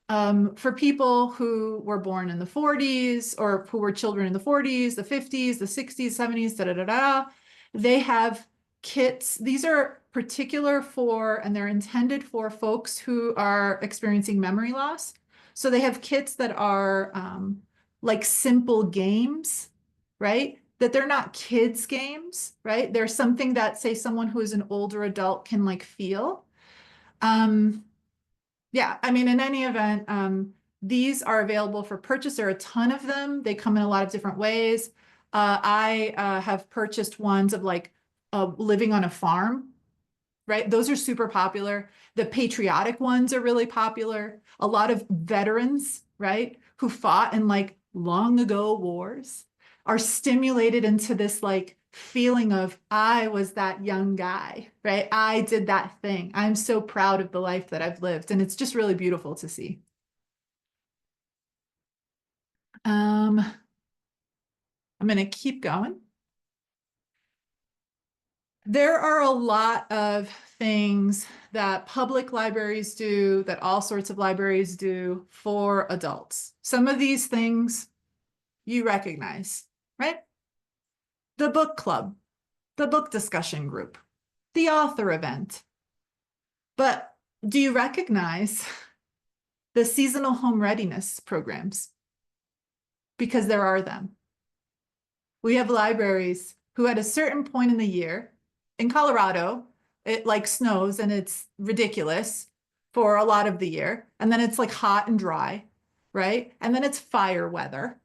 for people who were born in the 40s or who were children in the 40s, the 50s, the 60s, 70s, da da da da. They have kits. These are particular for, and they're intended for folks who are experiencing memory loss. So they have kits that are like simple games, right? That they're not kids' games, right? They're something that, say, someone who is an older adult can like feel. Yeah, I mean, in any event, these are available for purchase. There are a ton of them. They come in a lot of different ways. I have purchased ones of like living on a farm, right? Those are super popular. The patriotic ones are really popular. A lot of veterans, right, who fought in like long ago wars are stimulated into this like feeling of I was that young guy, right? I did that thing. I'm so proud of the life that I've lived. And it's just really beautiful to see. I'm going to keep going. There are a lot of things that public libraries do, that all sorts of libraries do for adults. Some of these things you recognize, right? The book club, the book discussion group, the author event. But do you recognize the seasonal home readiness programs? Because there are them. We have libraries who at a certain point in the year, in Colorado, it like snows and it's ridiculous for a lot of the year. And then it's like hot and dry, right? And then it's fire weather.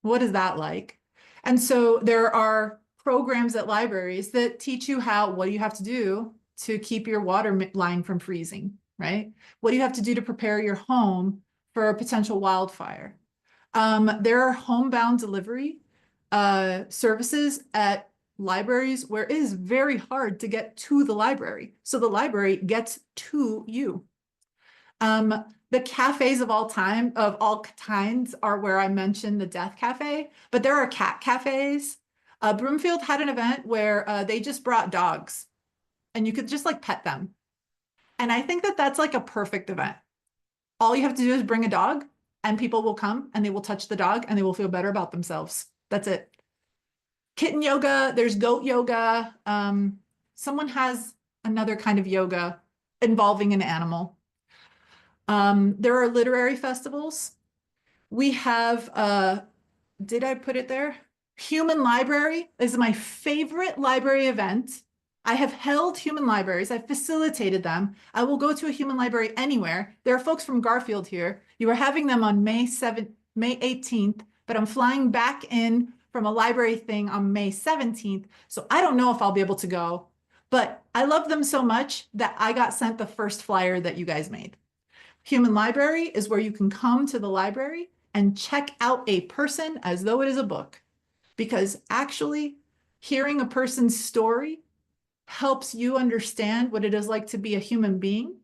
What is that like? And so there are programs at libraries that teach you what do you have to do to keep your water line from freezing, right? What do you have to do to prepare your home for a potential wildfire? There are homebound delivery services at libraries where it is very hard to get to the library. So the library gets to you. The cafes of all time, of all kinds, are where I mentioned the Death Cafe, but there are cat cafes. Broomfield had an event where they just brought dogs and you could just like pet them. And I think that that's like a perfect event. All you have to do is bring a dog and people will come and they will touch the dog and they will feel better about themselves. That's it. Kitten yoga, there's goat yoga. Someone has another kind of yoga involving an animal. There are literary festivals. We have, did I put it there? Human Library is my favorite library event. I have held human libraries. I've facilitated them. I will go to a human library anywhere. There are folks from Garfield here. You are having them on May 7th, May 18th, but I'm flying back in from a library thing on May 17th. So I don't know if I'll be able to go, but I love them so much that I got sent the first flyer that you guys made. Human Library is where you can come to the library and check out a person as though it is a book. Because actually, hearing a person's story helps you understand what it is like to be a human being,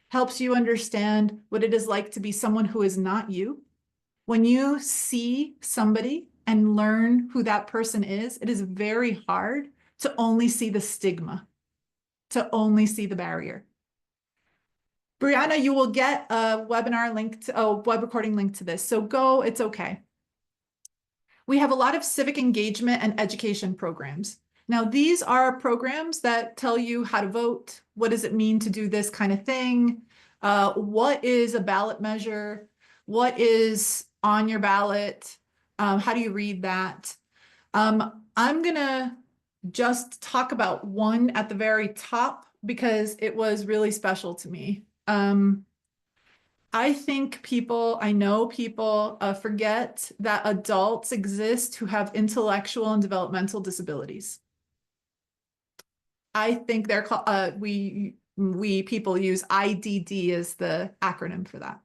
helps you understand what it is like to be someone who is not you. When you see somebody and learn who that person is, it is very hard to only see the stigma, to only see the barrier. Brianna, you will get a webinar link to a web recording link to this. So go, it's okay. We have a lot of civic engagement and education programs. Now, these are programs that tell you how to vote. What does it mean to do this kind of thing? What is a ballot measure? What is on your ballot? How do you read that? I'm gonna just talk about one at the very top because it was really special to me. I think I know people forget that adults exist who have intellectual and developmental disabilities. I think they're called, we people use IDD as the acronym for that.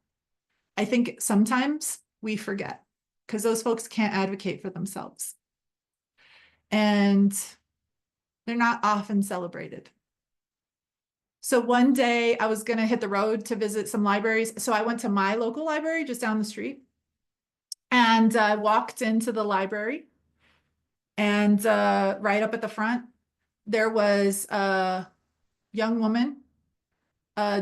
I think sometimes we forget because those folks can't advocate for themselves. And they're not often celebrated. So one day I was going to hit the road to visit some libraries. So I went to my local library just down the street and walked into the library. And right up at the front, there was a young woman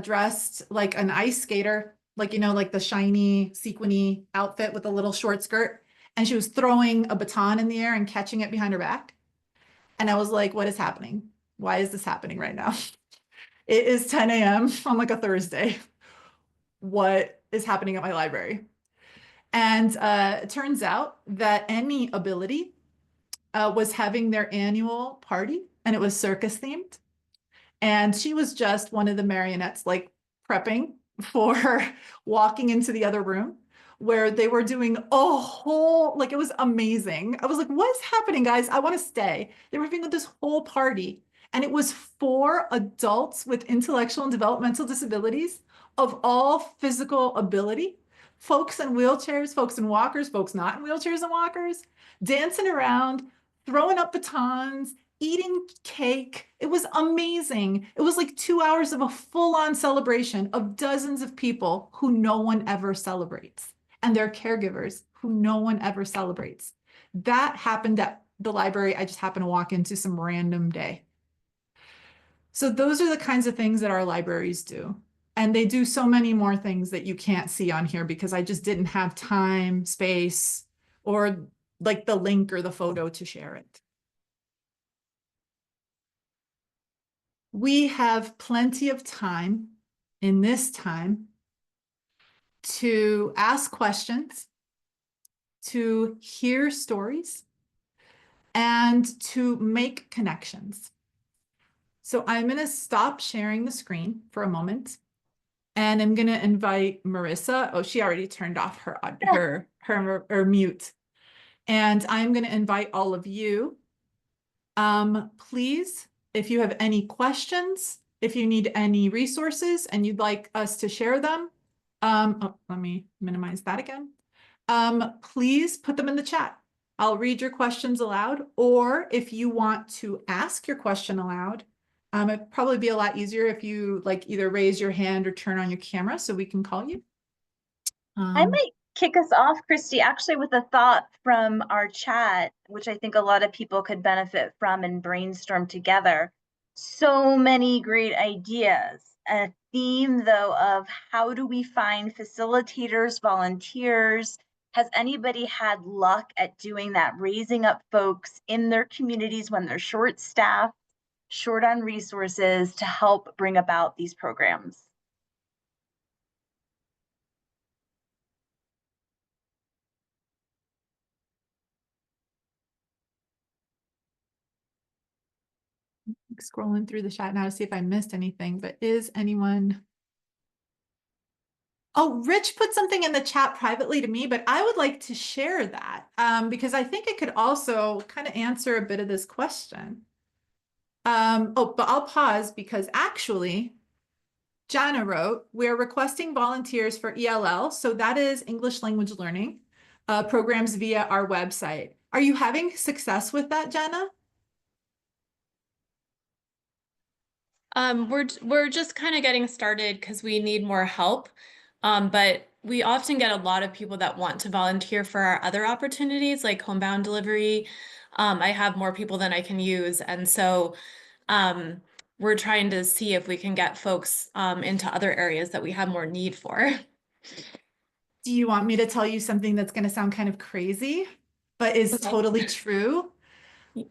dressed like an ice skater like, like the shiny sequiny outfit with a little short skirt. And she was throwing a baton in the air and catching it behind her back. And I was like, what is happening? Why is this happening right now? It is 10 a.m. on like a Thursday. What is happening at my library? And it turns out that Any Ability was having their annual party, and it was circus themed. And she was just one of the marionettes, like prepping for walking into the other room where they were doing a whole, like, it was amazing. I was like, what's happening, guys? I want to stay. They were having this whole party, and it was for adults with intellectual and developmental disabilities of all physical ability, folks in wheelchairs, folks in walkers, folks not in wheelchairs and walkers, dancing around, throwing up batons, eating cake. It was amazing. It was like 2 hours of a full-on celebration of dozens of people who no one ever celebrates, and their caregivers who no one ever celebrates. That happened at the library I just happened to walk into some random day. So those are the kinds of things that our libraries do. And they do so many more things that you can't see on here because I just didn't have time, space, or like the link or the photo to share it. We have plenty of time in this time to ask questions, to hear stories, and to make connections. So I'm going to stop sharing the screen for a moment, and I'm going to invite Marissa. Oh, she already turned off her mute. And I'm going to invite all of you. Please, if you have any questions, if you need any resources and you'd like us to share them, let me minimize that again. Please put them in the chat. I'll read your questions aloud, or if you want to ask your question aloud, it'd probably be a lot easier if you like either raise your hand or turn on your camera so we can call you. I might kick us off, Christy, actually with a thought from our chat, which I think a lot of people could benefit from and brainstorm together. So many great ideas. A theme, though, of how do we find facilitators, volunteers? Has anybody had luck at doing that, raising up folks in their communities when they're short-staffed, short on resources to help bring about these programs? Scrolling through the chat now to see if I missed anything, but is anyone? Oh, Rich put something in the chat privately to me, but I would like to share that because I think it could also kind of answer a bit of this question. Oh, but I'll pause because actually, Jana wrote, we're requesting volunteers for ELL. So that is English language learning programs via our website. Are you having success with that, Jana? We're just kind of getting started because we need more help. But we often get a lot of people that want to volunteer for our other opportunities like homebound delivery. I have more people than I can use. And so we're trying to see if we can get folks into other areas that we have more need for. Do you want me to tell you something that's going to sound kind of crazy, but is Okay. totally true?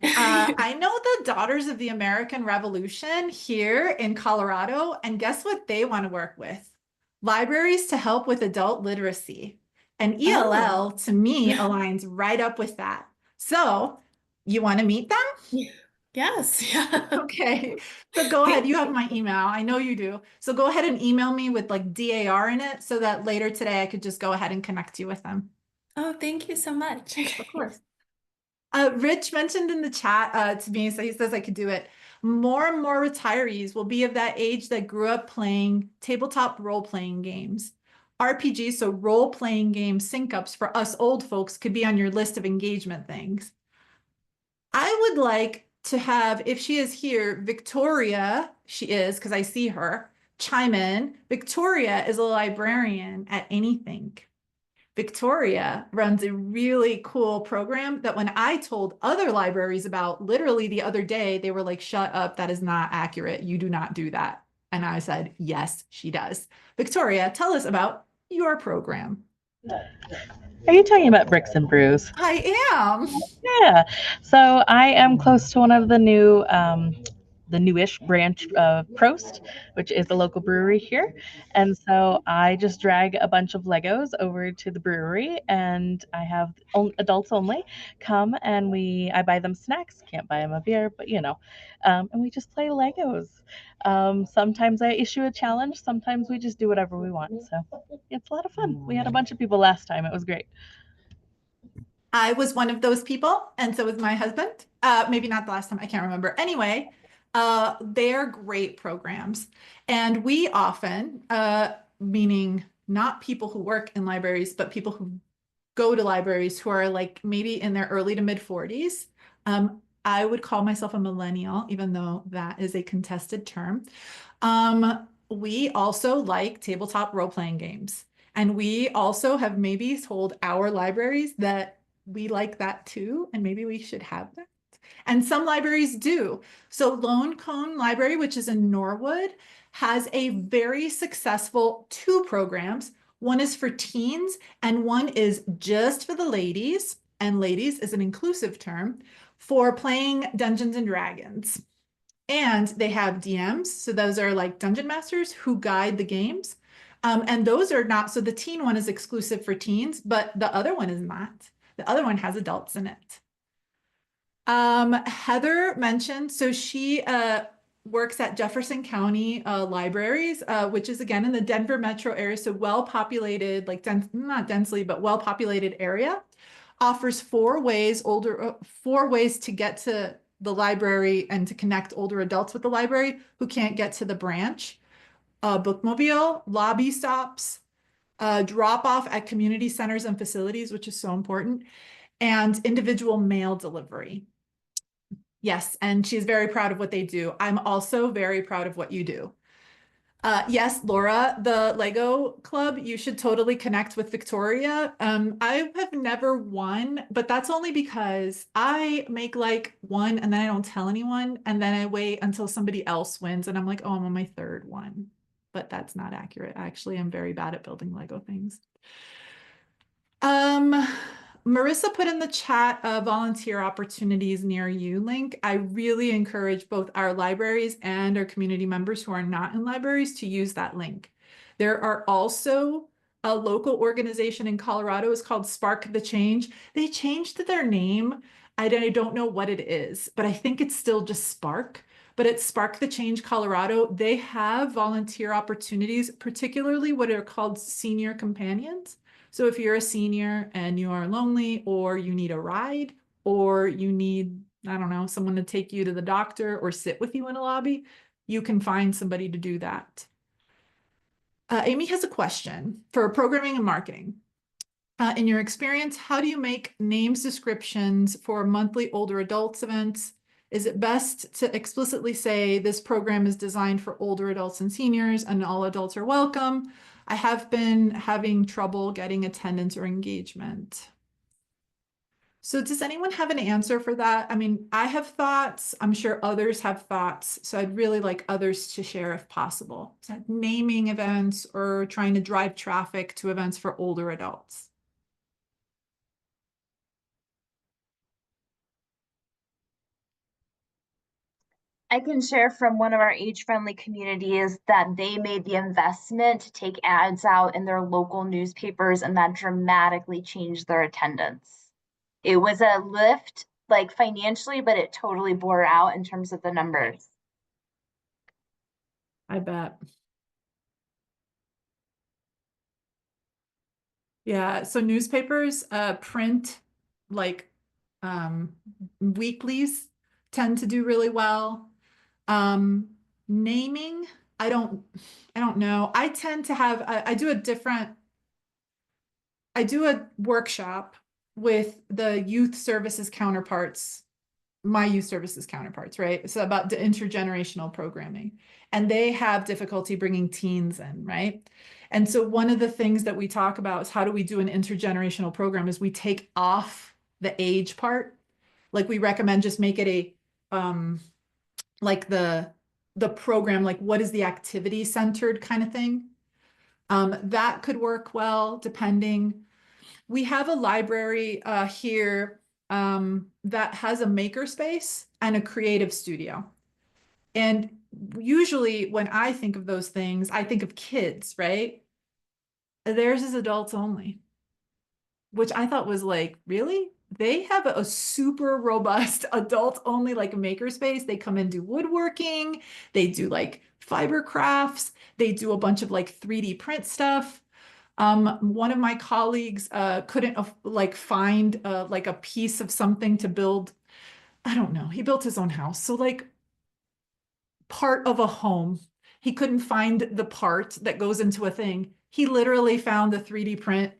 I know the Daughters of the American Revolution here in Colorado, and guess what they want to work with? Libraries to help with adult literacy. And ELL, to me, aligns right up with that. So, you want to meet them? Yes. Yeah. Okay. So go ahead. You have my email. I know you do. So go ahead and email me with like DAR in it so that later today I could just go ahead and connect you with them. Oh, thank you so much. Of course. Rich mentioned in the chat to me, so he says I could do it. More and more retirees will be of that age that grew up playing tabletop role-playing games. RPGs, so role-playing game sync-ups for us old folks could be on your list of engagement things. I would like to have, if she is here, Victoria, she is, because I see her, chime in. Victoria is a librarian at Anything. Victoria runs a really cool program that when I told other libraries about, literally the other day, they were like, shut up, that is not accurate. You do not do that. And I said, yes, she does. Victoria, tell us about your program? Are you talking about Bricks and Brews? I am. Yeah. So I am close to one of the newish branch of Prost, which is a local brewery here. And so I just drag a bunch of Legos over to the brewery, and I have adults only come, and I buy them snacks. Can't buy them a beer, but and we just play Legos. Sometimes I issue a challenge. Sometimes we just do whatever we want. So it's a lot of fun. We had a bunch of people last time. It was great. I was one of those people, and so was my husband. Maybe not the last time, I can't remember. Anyway, they're great programs. And we often, meaning not people who work in libraries, but people who go to libraries who are like maybe in their early to mid 40s. I would call myself a millennial, even though that is a contested term. We also like tabletop role-playing games. And we also have maybe told our libraries that we like that too, and maybe we should have that. And some libraries do. So Lone Cone Library, which is in Norwood, has a very successful 2 programs. One is for teens and one is just for the ladies. And ladies is an inclusive term for playing Dungeons and Dragons. And they have DMs. So those are like dungeon masters who guide the games. And those are not, so the teen one is exclusive for teens, but the other one is not. The other one has adults in it. Heather mentioned, so she works at Jefferson County Libraries, which is again in the Denver metro area, so well-populated, like not densely, but well-populated area. Offers 4 ways to get to the library and to connect older adults with the library who can't get to the branch. Bookmobile, lobby stops, drop off at community centers and facilities, which is so important, and individual mail delivery. Yes, and she's very proud of what they do. I'm also very proud of what you do. Yes, Laura, the Lego Club, you should totally connect with Victoria. I have never won, but that's only because I make like one and then I don't tell anyone, and then I wait until somebody else wins, and I'm like, oh, I'm on my 3rd one. But that's not accurate. Actually, I'm very bad at building Lego things. Marissa put in the chat a volunteer opportunities near you link. I really encourage both our libraries and our community members who are not in libraries to use that link. There are also a local organization in Colorado. It's called Spark the Change. They changed their name. I don't know what it is, but I think it's still just Spark. But it's Spark the Change Colorado. They have volunteer opportunities, particularly what are called senior companions. So if you're a senior and you are lonely, or you need a ride, or you need, I don't know, someone to take you to the doctor or sit with you in a lobby, you can find somebody to do that. Amy has a question for programming and marketing. In your experience, how do you make names descriptions for monthly older adults events? Is it best to explicitly say this program is designed for older adults and seniors and all adults are welcome? I have been having trouble getting attendance or engagement. So does anyone have an answer for that? I mean, I have thoughts. I'm sure others have thoughts. So I'd really like others to share if possible. So naming events or trying to drive traffic to events for older adults. I can share from one of our age-friendly communities that they made the investment to take ads out in their local newspapers, and that dramatically changed their attendance. It was a lift, like financially, but it totally bore out in terms of the numbers. I bet. Yeah, so newspapers print like weeklies tend to do really well. Naming, I don't know. I tend to have I do a workshop with the youth services counterparts, my youth services counterparts, right? So about the intergenerational programming, and they have difficulty bringing teens in, right? And so one of the things that we talk about is how do we do an intergenerational program is we take off the age part. Like we recommend just make it a, like the program, like what is the activity centered kind of thing. That could work well, depending. We have a library here that has a makerspace and a creative studio. And usually when I think of those things, I think of kids, right? Theirs is adults only, which I thought was like, really? They have a super robust adult only like makerspace. They come and do woodworking. They do like fiber crafts. They do a bunch of like 3D print stuff. One of my colleagues couldn't like find like a piece of something to build. I don't know. He built his own house. So like part of a home. He couldn't find the part that goes into a thing. He literally found the 3D print,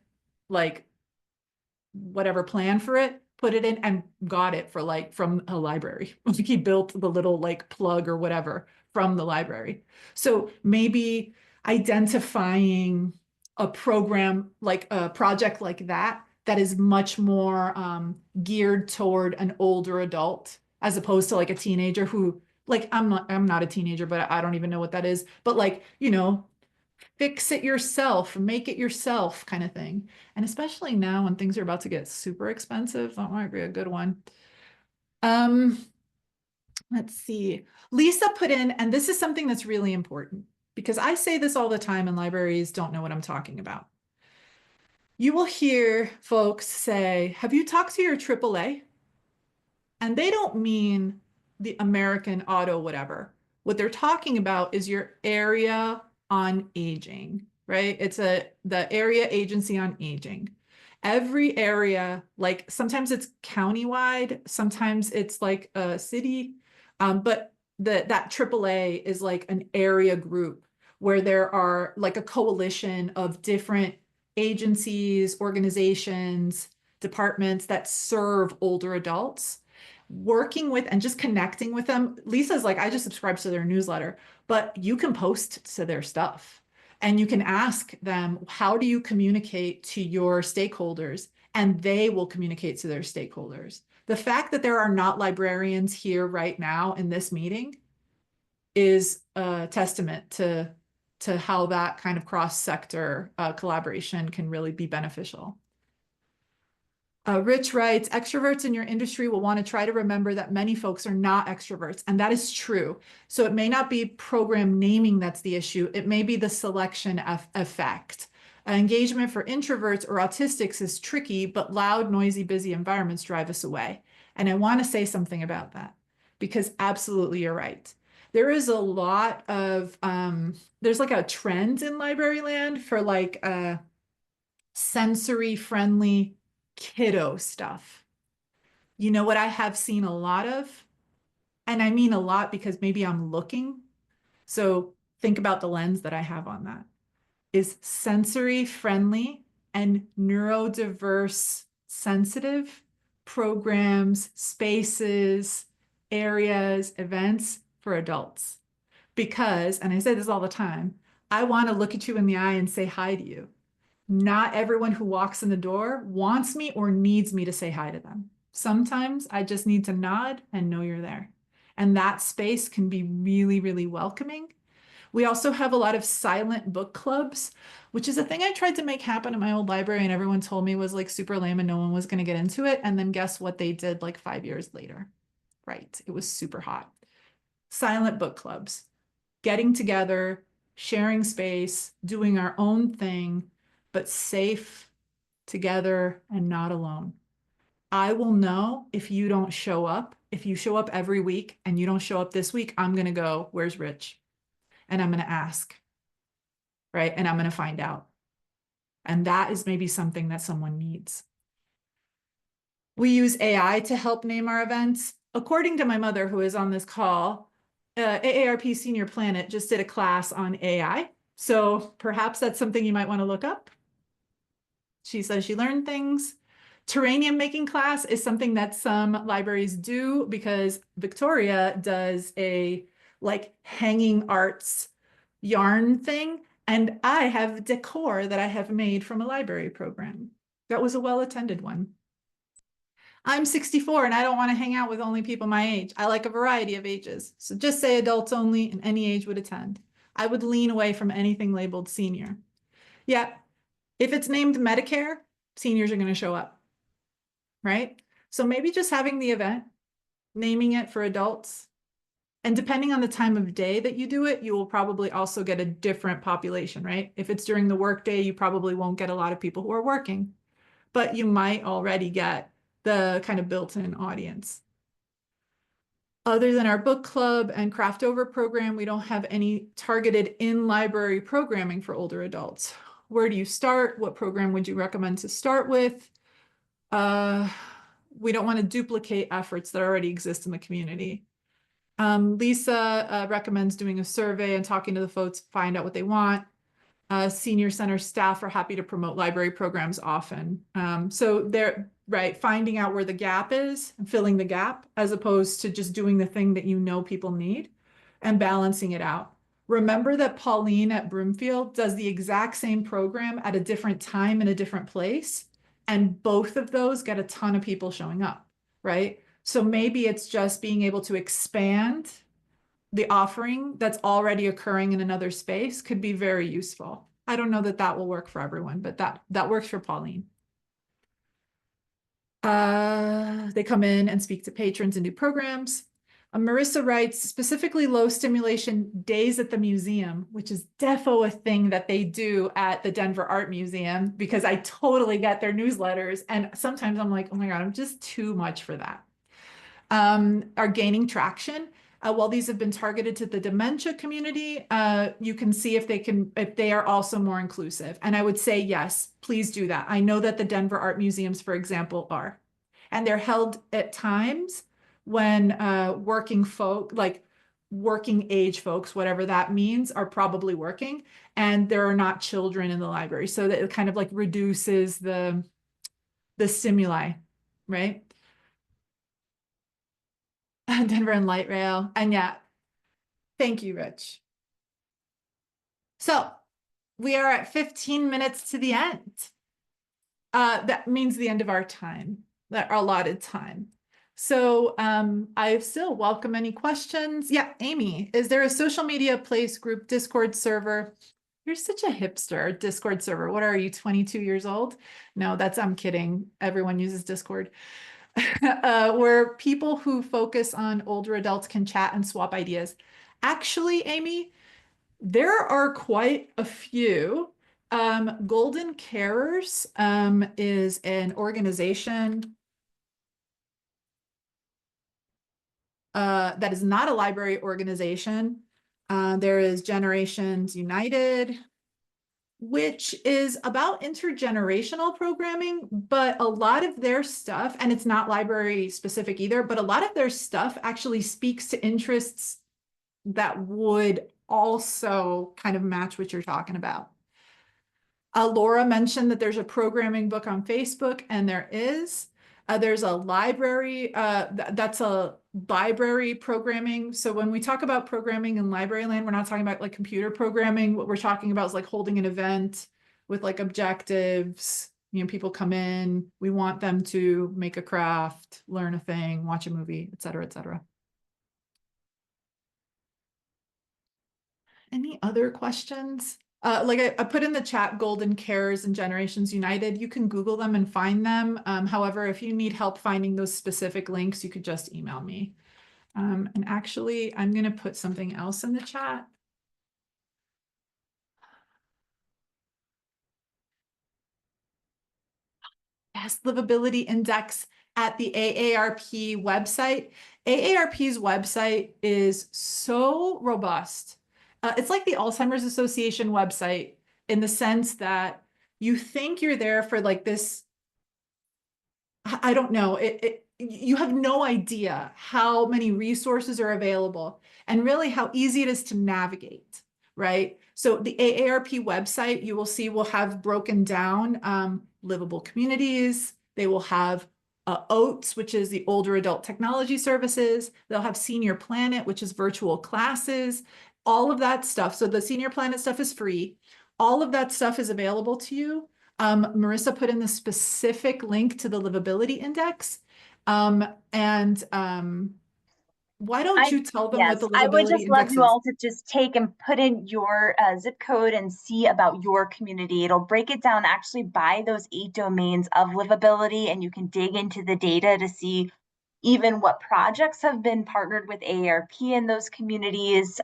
like whatever plan for it, put it in and got it for like from a library. He built the little like plug or whatever from the library. So maybe identifying a program like a project like that that is much more geared toward an older adult as opposed to like a teenager who like I'm not a teenager, but I don't even know what that is. But like, you know, fix it yourself, make it yourself kind of thing. And especially now when things are about to get super expensive, that might be a good one. Let's see. Lisa put in, and this is something that's really important because I say this all the time and libraries don't know what I'm talking about. You will hear folks say, have you talked to your AAA? And they don't mean the American Auto whatever. What they're talking about is your area on aging, right? It's the area agency on aging. Every area, like sometimes it's countywide, sometimes it's like a city, but that AAA is like an area group where there are like a coalition of different agencies, organizations, departments that serve older adults. Working with and just connecting with them. Lisa's like, I just subscribe to their newsletter, but you can post to their stuff and you can ask them, how do you communicate to your stakeholders? And they will communicate to their stakeholders. The fact that there are not librarians here right now in this meeting is a testament to how that kind of cross-sector collaboration can really be beneficial. Rich writes, extroverts in your industry will want to try to remember that many folks are not extroverts, and that is true. So it may not be program naming that's the issue. It may be the selection effect. Engagement for introverts or autistics is tricky, but loud, noisy, busy environments drive us away. And I want to say something about that because absolutely you're right. There is a lot of, there's like a trend in library land for like sensory friendly kiddo stuff. You know what I have seen a lot of? And I mean a lot because maybe I'm looking. So think about the lens that I have on that. Is sensory friendly and neurodiverse sensitive programs, spaces, areas, events for adults. Because, and I say this all the time, I want to look at you in the eye and say hi to you. Not everyone who walks in the door wants me or needs me to say hi to them. Sometimes I just need to nod and know you're there. And that space can be really, really welcoming. We also have a lot of silent book clubs, which is a thing I tried to make happen in my old library and everyone told me was like super lame and no one was going to get into it. And then guess what they did like 5 years later? Right. It was super hot. Silent book clubs, getting together, sharing space, doing our own thing, but safe together and not alone. I will know if you don't show up. If you show up every week and you don't show up this week, I'm going to go, where's Rich? And I'm going to ask, right? And I'm going to find out. And that is maybe something that someone needs. We use AI to help name our events. According to my mother, who is on this call, AARP Senior Planet just did a class on AI. So perhaps that's something you might want to look up. She says she learned things. Terranium making class is something that some libraries do because Victoria does a like hanging arts yarn thing. And I have decor that I have made from a library program. That was a well-attended one. I'm 64 and I don't want to hang out with only people my age. I like a variety of ages. So just say adults only and any age would attend. I would lean away from anything labeled senior. Yeah. If it's named Medicare, seniors are going to show up, right? So maybe just having the event, naming it for adults, and depending on the time of day that you do it, you will probably also get a different population, right? If it's during the workday, you probably won't get a lot of people who are working, but you might already get the kind of built-in audience. Other than our book club and craft over program, we don't have any targeted in-library programming for older adults. Where do you start? What program would you recommend to start with? We don't want to duplicate efforts that already exist in the community. Lisa recommends doing a survey and talking to the folks, find out what they want. Senior center staff are happy to promote library programs often. So they're right, finding out where the gap is and filling the gap, as opposed to just doing the thing that you know people need and balancing it out. Remember that Pauline at Broomfield does the exact same program at a different time in a different place. And both of those get a ton of people showing up, right? So maybe it's just being able to expand the offering that's already occurring in another space could be very useful. I don't know that that will work for everyone, but that works for Pauline. They come in and speak to patrons and do programs. Marissa writes, specifically low stimulation days at the museum, which is defo a thing that they do at the Denver Art Museum, because I totally get their newsletters. And sometimes I'm like, oh my God, I'm just too much for that. Are gaining traction. While these have been targeted to the dementia community, you can see if they are also more inclusive. And I would say, yes, please do that. I know that the Denver Art Museums, for example, are. And they're held at times when working folk, like working age folks, whatever that means, are probably working. And there are not children in the library. So that it kind of like reduces the stimuli, right? Denver and light rail. And yeah, thank you, Rich. So we are at 15 minutes to the end. That means the end of our time, our allotted time. So I still welcome any questions. Yeah, Amy, is there a social media place, group, Discord server? You're such a hipster, Discord server. What are you, 22 years old? No, I'm kidding. Everyone uses Discord. Where people who focus on older adults can chat and swap ideas. Actually, Amy, there are quite a few. Golden Carers is an organization that is not a library organization. There is Generations United, which is about intergenerational programming, but a lot of their stuff, and it's not library specific either, but a lot of their stuff actually speaks to interests that would also kind of match what you're talking about. Laura mentioned that there's a programming book on Facebook, and there is. There's a library, that's a library programming. So when we talk about programming in library land, we're not talking about like computer programming. What we're talking about is like holding an event with like objectives. You know, people come in, we want them to make a craft, learn a thing, watch a movie, et cetera, et cetera. Any other questions? Like I put in the chat, Golden Cares and Generations United. You can Google them and find them. However, if you need help finding those specific links, you could just email me. And actually, I'm going to put something else in the chat. Yes, livability index at the AARP website. AARP's website is so robust. It's like the Alzheimer's Association website in the sense that you think you're there for like this, I don't know, you have no idea how many resources are available and really how easy it is to navigate, right? So the AARP website, you will see, will have broken down livable communities. They will have OATS, which is the Older Adult Technology Services. They'll have Senior Planet, which is virtual classes, all of that stuff. So the Senior Planet stuff is free. All of that stuff is available to you. Marissa put in the specific link to the livability index. why don't you tell them what Yes, the I would livability just love index you is? all to just take and put in your zip code and see about your community. It'll break it down actually by those 8 domains of livability, and you can dig into the data to see even what projects have been partnered with AARP in those communities,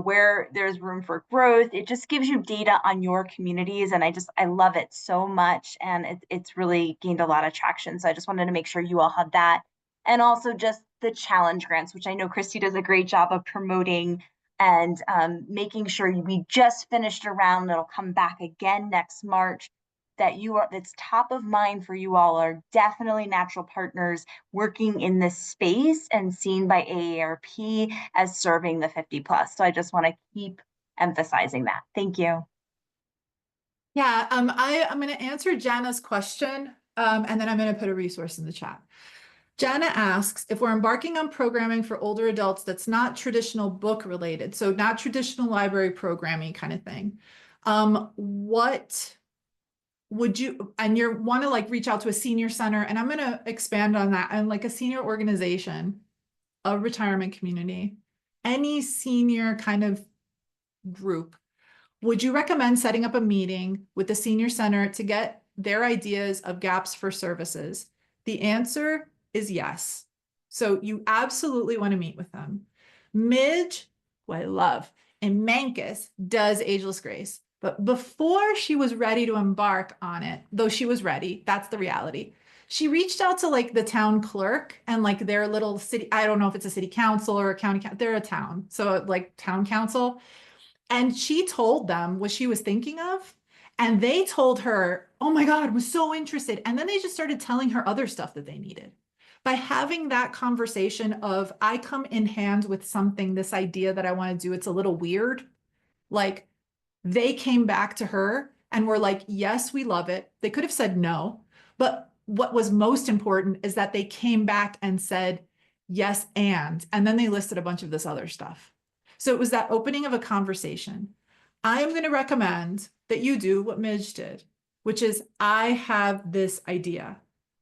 where there's room for growth. It just gives you data on your communities, and I love it so much, and it's really gained a lot of traction. So I just wanted to make sure you all had that. And also just the challenge grants, which I know Christy does a great job of promoting and making sure we just finished a round that'll come back again next March, that's top of mind for you all, are definitely natural partners working in this space and seen by AARP as serving the 50 plus. So I just want to keep emphasizing that. Thank you. Yeah, I'm going to answer Jana's question, and then I'm going to put a resource in the chat. Jana asks, if we're embarking on programming for older adults that's not traditional book related, so not traditional library programming kind of thing, what would you, and you want to like reach out to a senior center, and I'm going to expand on that, and like a senior organization, a retirement community, any senior kind of group, would you recommend setting up a meeting with the senior center to get their ideas of gaps for services? The answer is yes. So you absolutely want to meet with them. Midge, who I love, and Mankus does Ageless Grace. But before she was ready to embark on it, though she was ready, that's the reality. She reached out to like the town clerk and like their little city, I don't know if it's a city council or a county, they're a town. So like town council. And she told them what she was thinking of. And they told her, oh my God, was so interested. And then they just started telling her other stuff that they needed. By having that conversation of, I come in hand with something, this idea that I want to do, it's a little weird. Like they came back to her and were like, yes, we love it. They could have said no. But what was most important is that they came back and said, yes, and then they listed a bunch of this other stuff. So it was that opening of a conversation. I am going to recommend that you do what Midge did, which is I have this idea.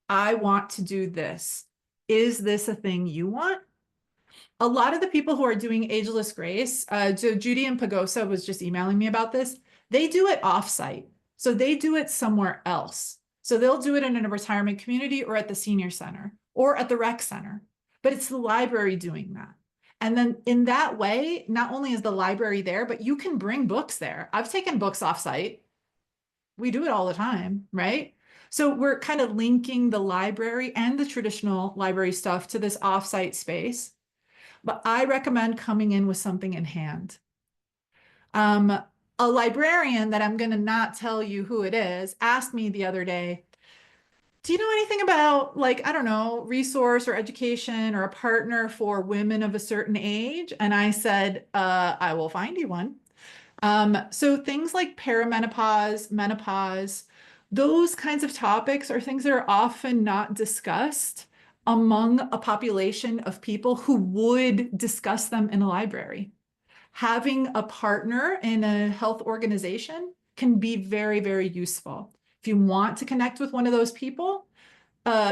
I want to do this. Is this a thing you want? A lot of the people who are doing Ageless Grace, so Judy and Pagosa was just emailing me about this. They do it offsite. So they do it somewhere else. So they'll do it in a retirement community or at the senior center or at the rec center, but it's the library doing that. And then in that way, not only is the library there, but you can bring books there. I've taken books offsite. We do it all the time, right? So we're kind of linking the library and the traditional library stuff to this offsite space. But I recommend coming in with something in hand. A librarian that I'm going to not tell you who it is asked me the other day, do you know anything about, like, I don't know, resource or education or a partner for women of a certain age? And I said, I will find you one. So things like perimenopause, menopause, those kinds of topics are things that are often not discussed among a population of people who would discuss them in a library. Having a partner in a health organization can be very, very useful. If you want to connect with one of those people,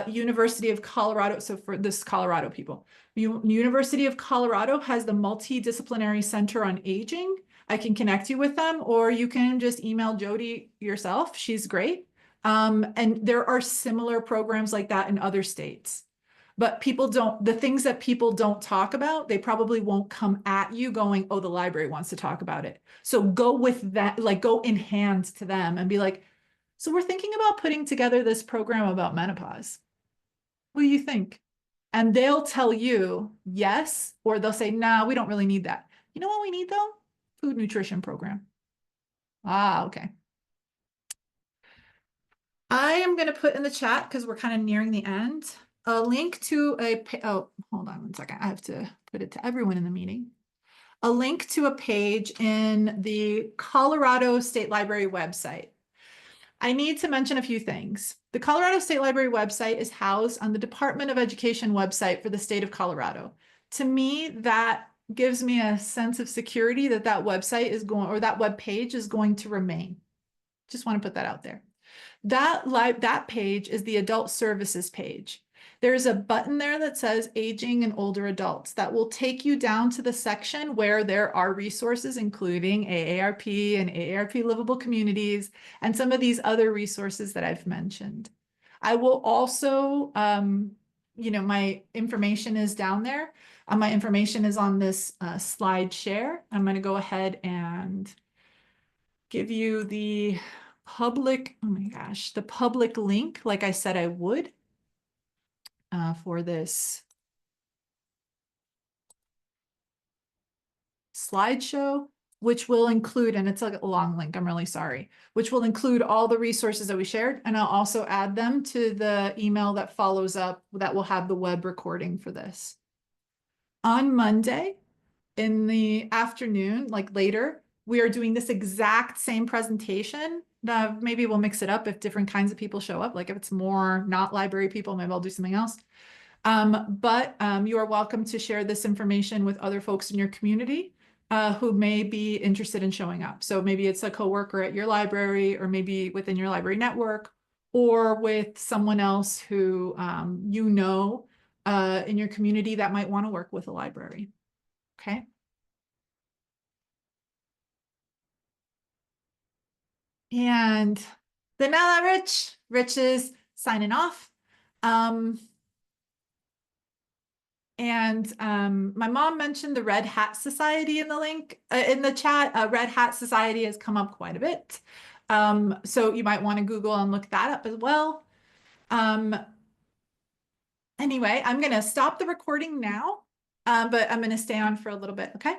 University of Colorado, so for this Colorado people, University of Colorado has the Multidisciplinary Center on Aging. I can connect you with them, or you can just email Jody yourself. She's great. And there are similar programs like that in other states. But people don't, the things that people don't talk about, they probably won't come at you going, oh, the library wants to talk about it. So go with that, like go in hand to them and be like, so we're thinking about putting together this program about menopause. What do you think? And they'll tell you yes, or they'll say, nah, we don't really need that. You know what we need though? Food nutrition program. Ah, okay. I am going to put in the chat, because we're kind of nearing the end, a link to oh, hold on one second. I have to put it to everyone in the meeting. A link to a page in the Colorado State Library website. I need to mention a few things. The Colorado State Library website is housed on the Department of Education website for the state of Colorado. To me, that gives me a sense of security that that website is going, or that web page is going to remain. Just want to put that out there. That page is the adult services page. There's a button there that says Aging and Older Adults that will take you down to the section where there are resources, including AARP and AARP Livable Communities, and some of these other resources that I've mentioned. I will also, my information is down there. My information is on this slide share. I'm going to go ahead and give you the public, oh my gosh, the public link, like I said I would, for this slideshow, which will include, and it's like a long link, I'm really sorry, which will include all the resources that we shared. And I'll also add them to the email that follows up that will have the web recording for this. On Monday in the afternoon, like later, we are doing this exact same presentation. Maybe we'll mix it up if different kinds of people show up. Like if it's more not library people, maybe I'll do something else. But you are welcome to share this information with other folks in your community who may be interested in showing up. So maybe it's a coworker at your library, or maybe within your library network, or with someone else who in your community that might want to work with a library. Okay. And Vanilla Rich is signing off. My mom mentioned the Red Hat Society in the link in the chat. Red Hat Society has come up quite a bit. So you might want to Google and look that up as well. Anyway, I'm going to stop the recording now, but I'm going to stay on for a little bit. Okay.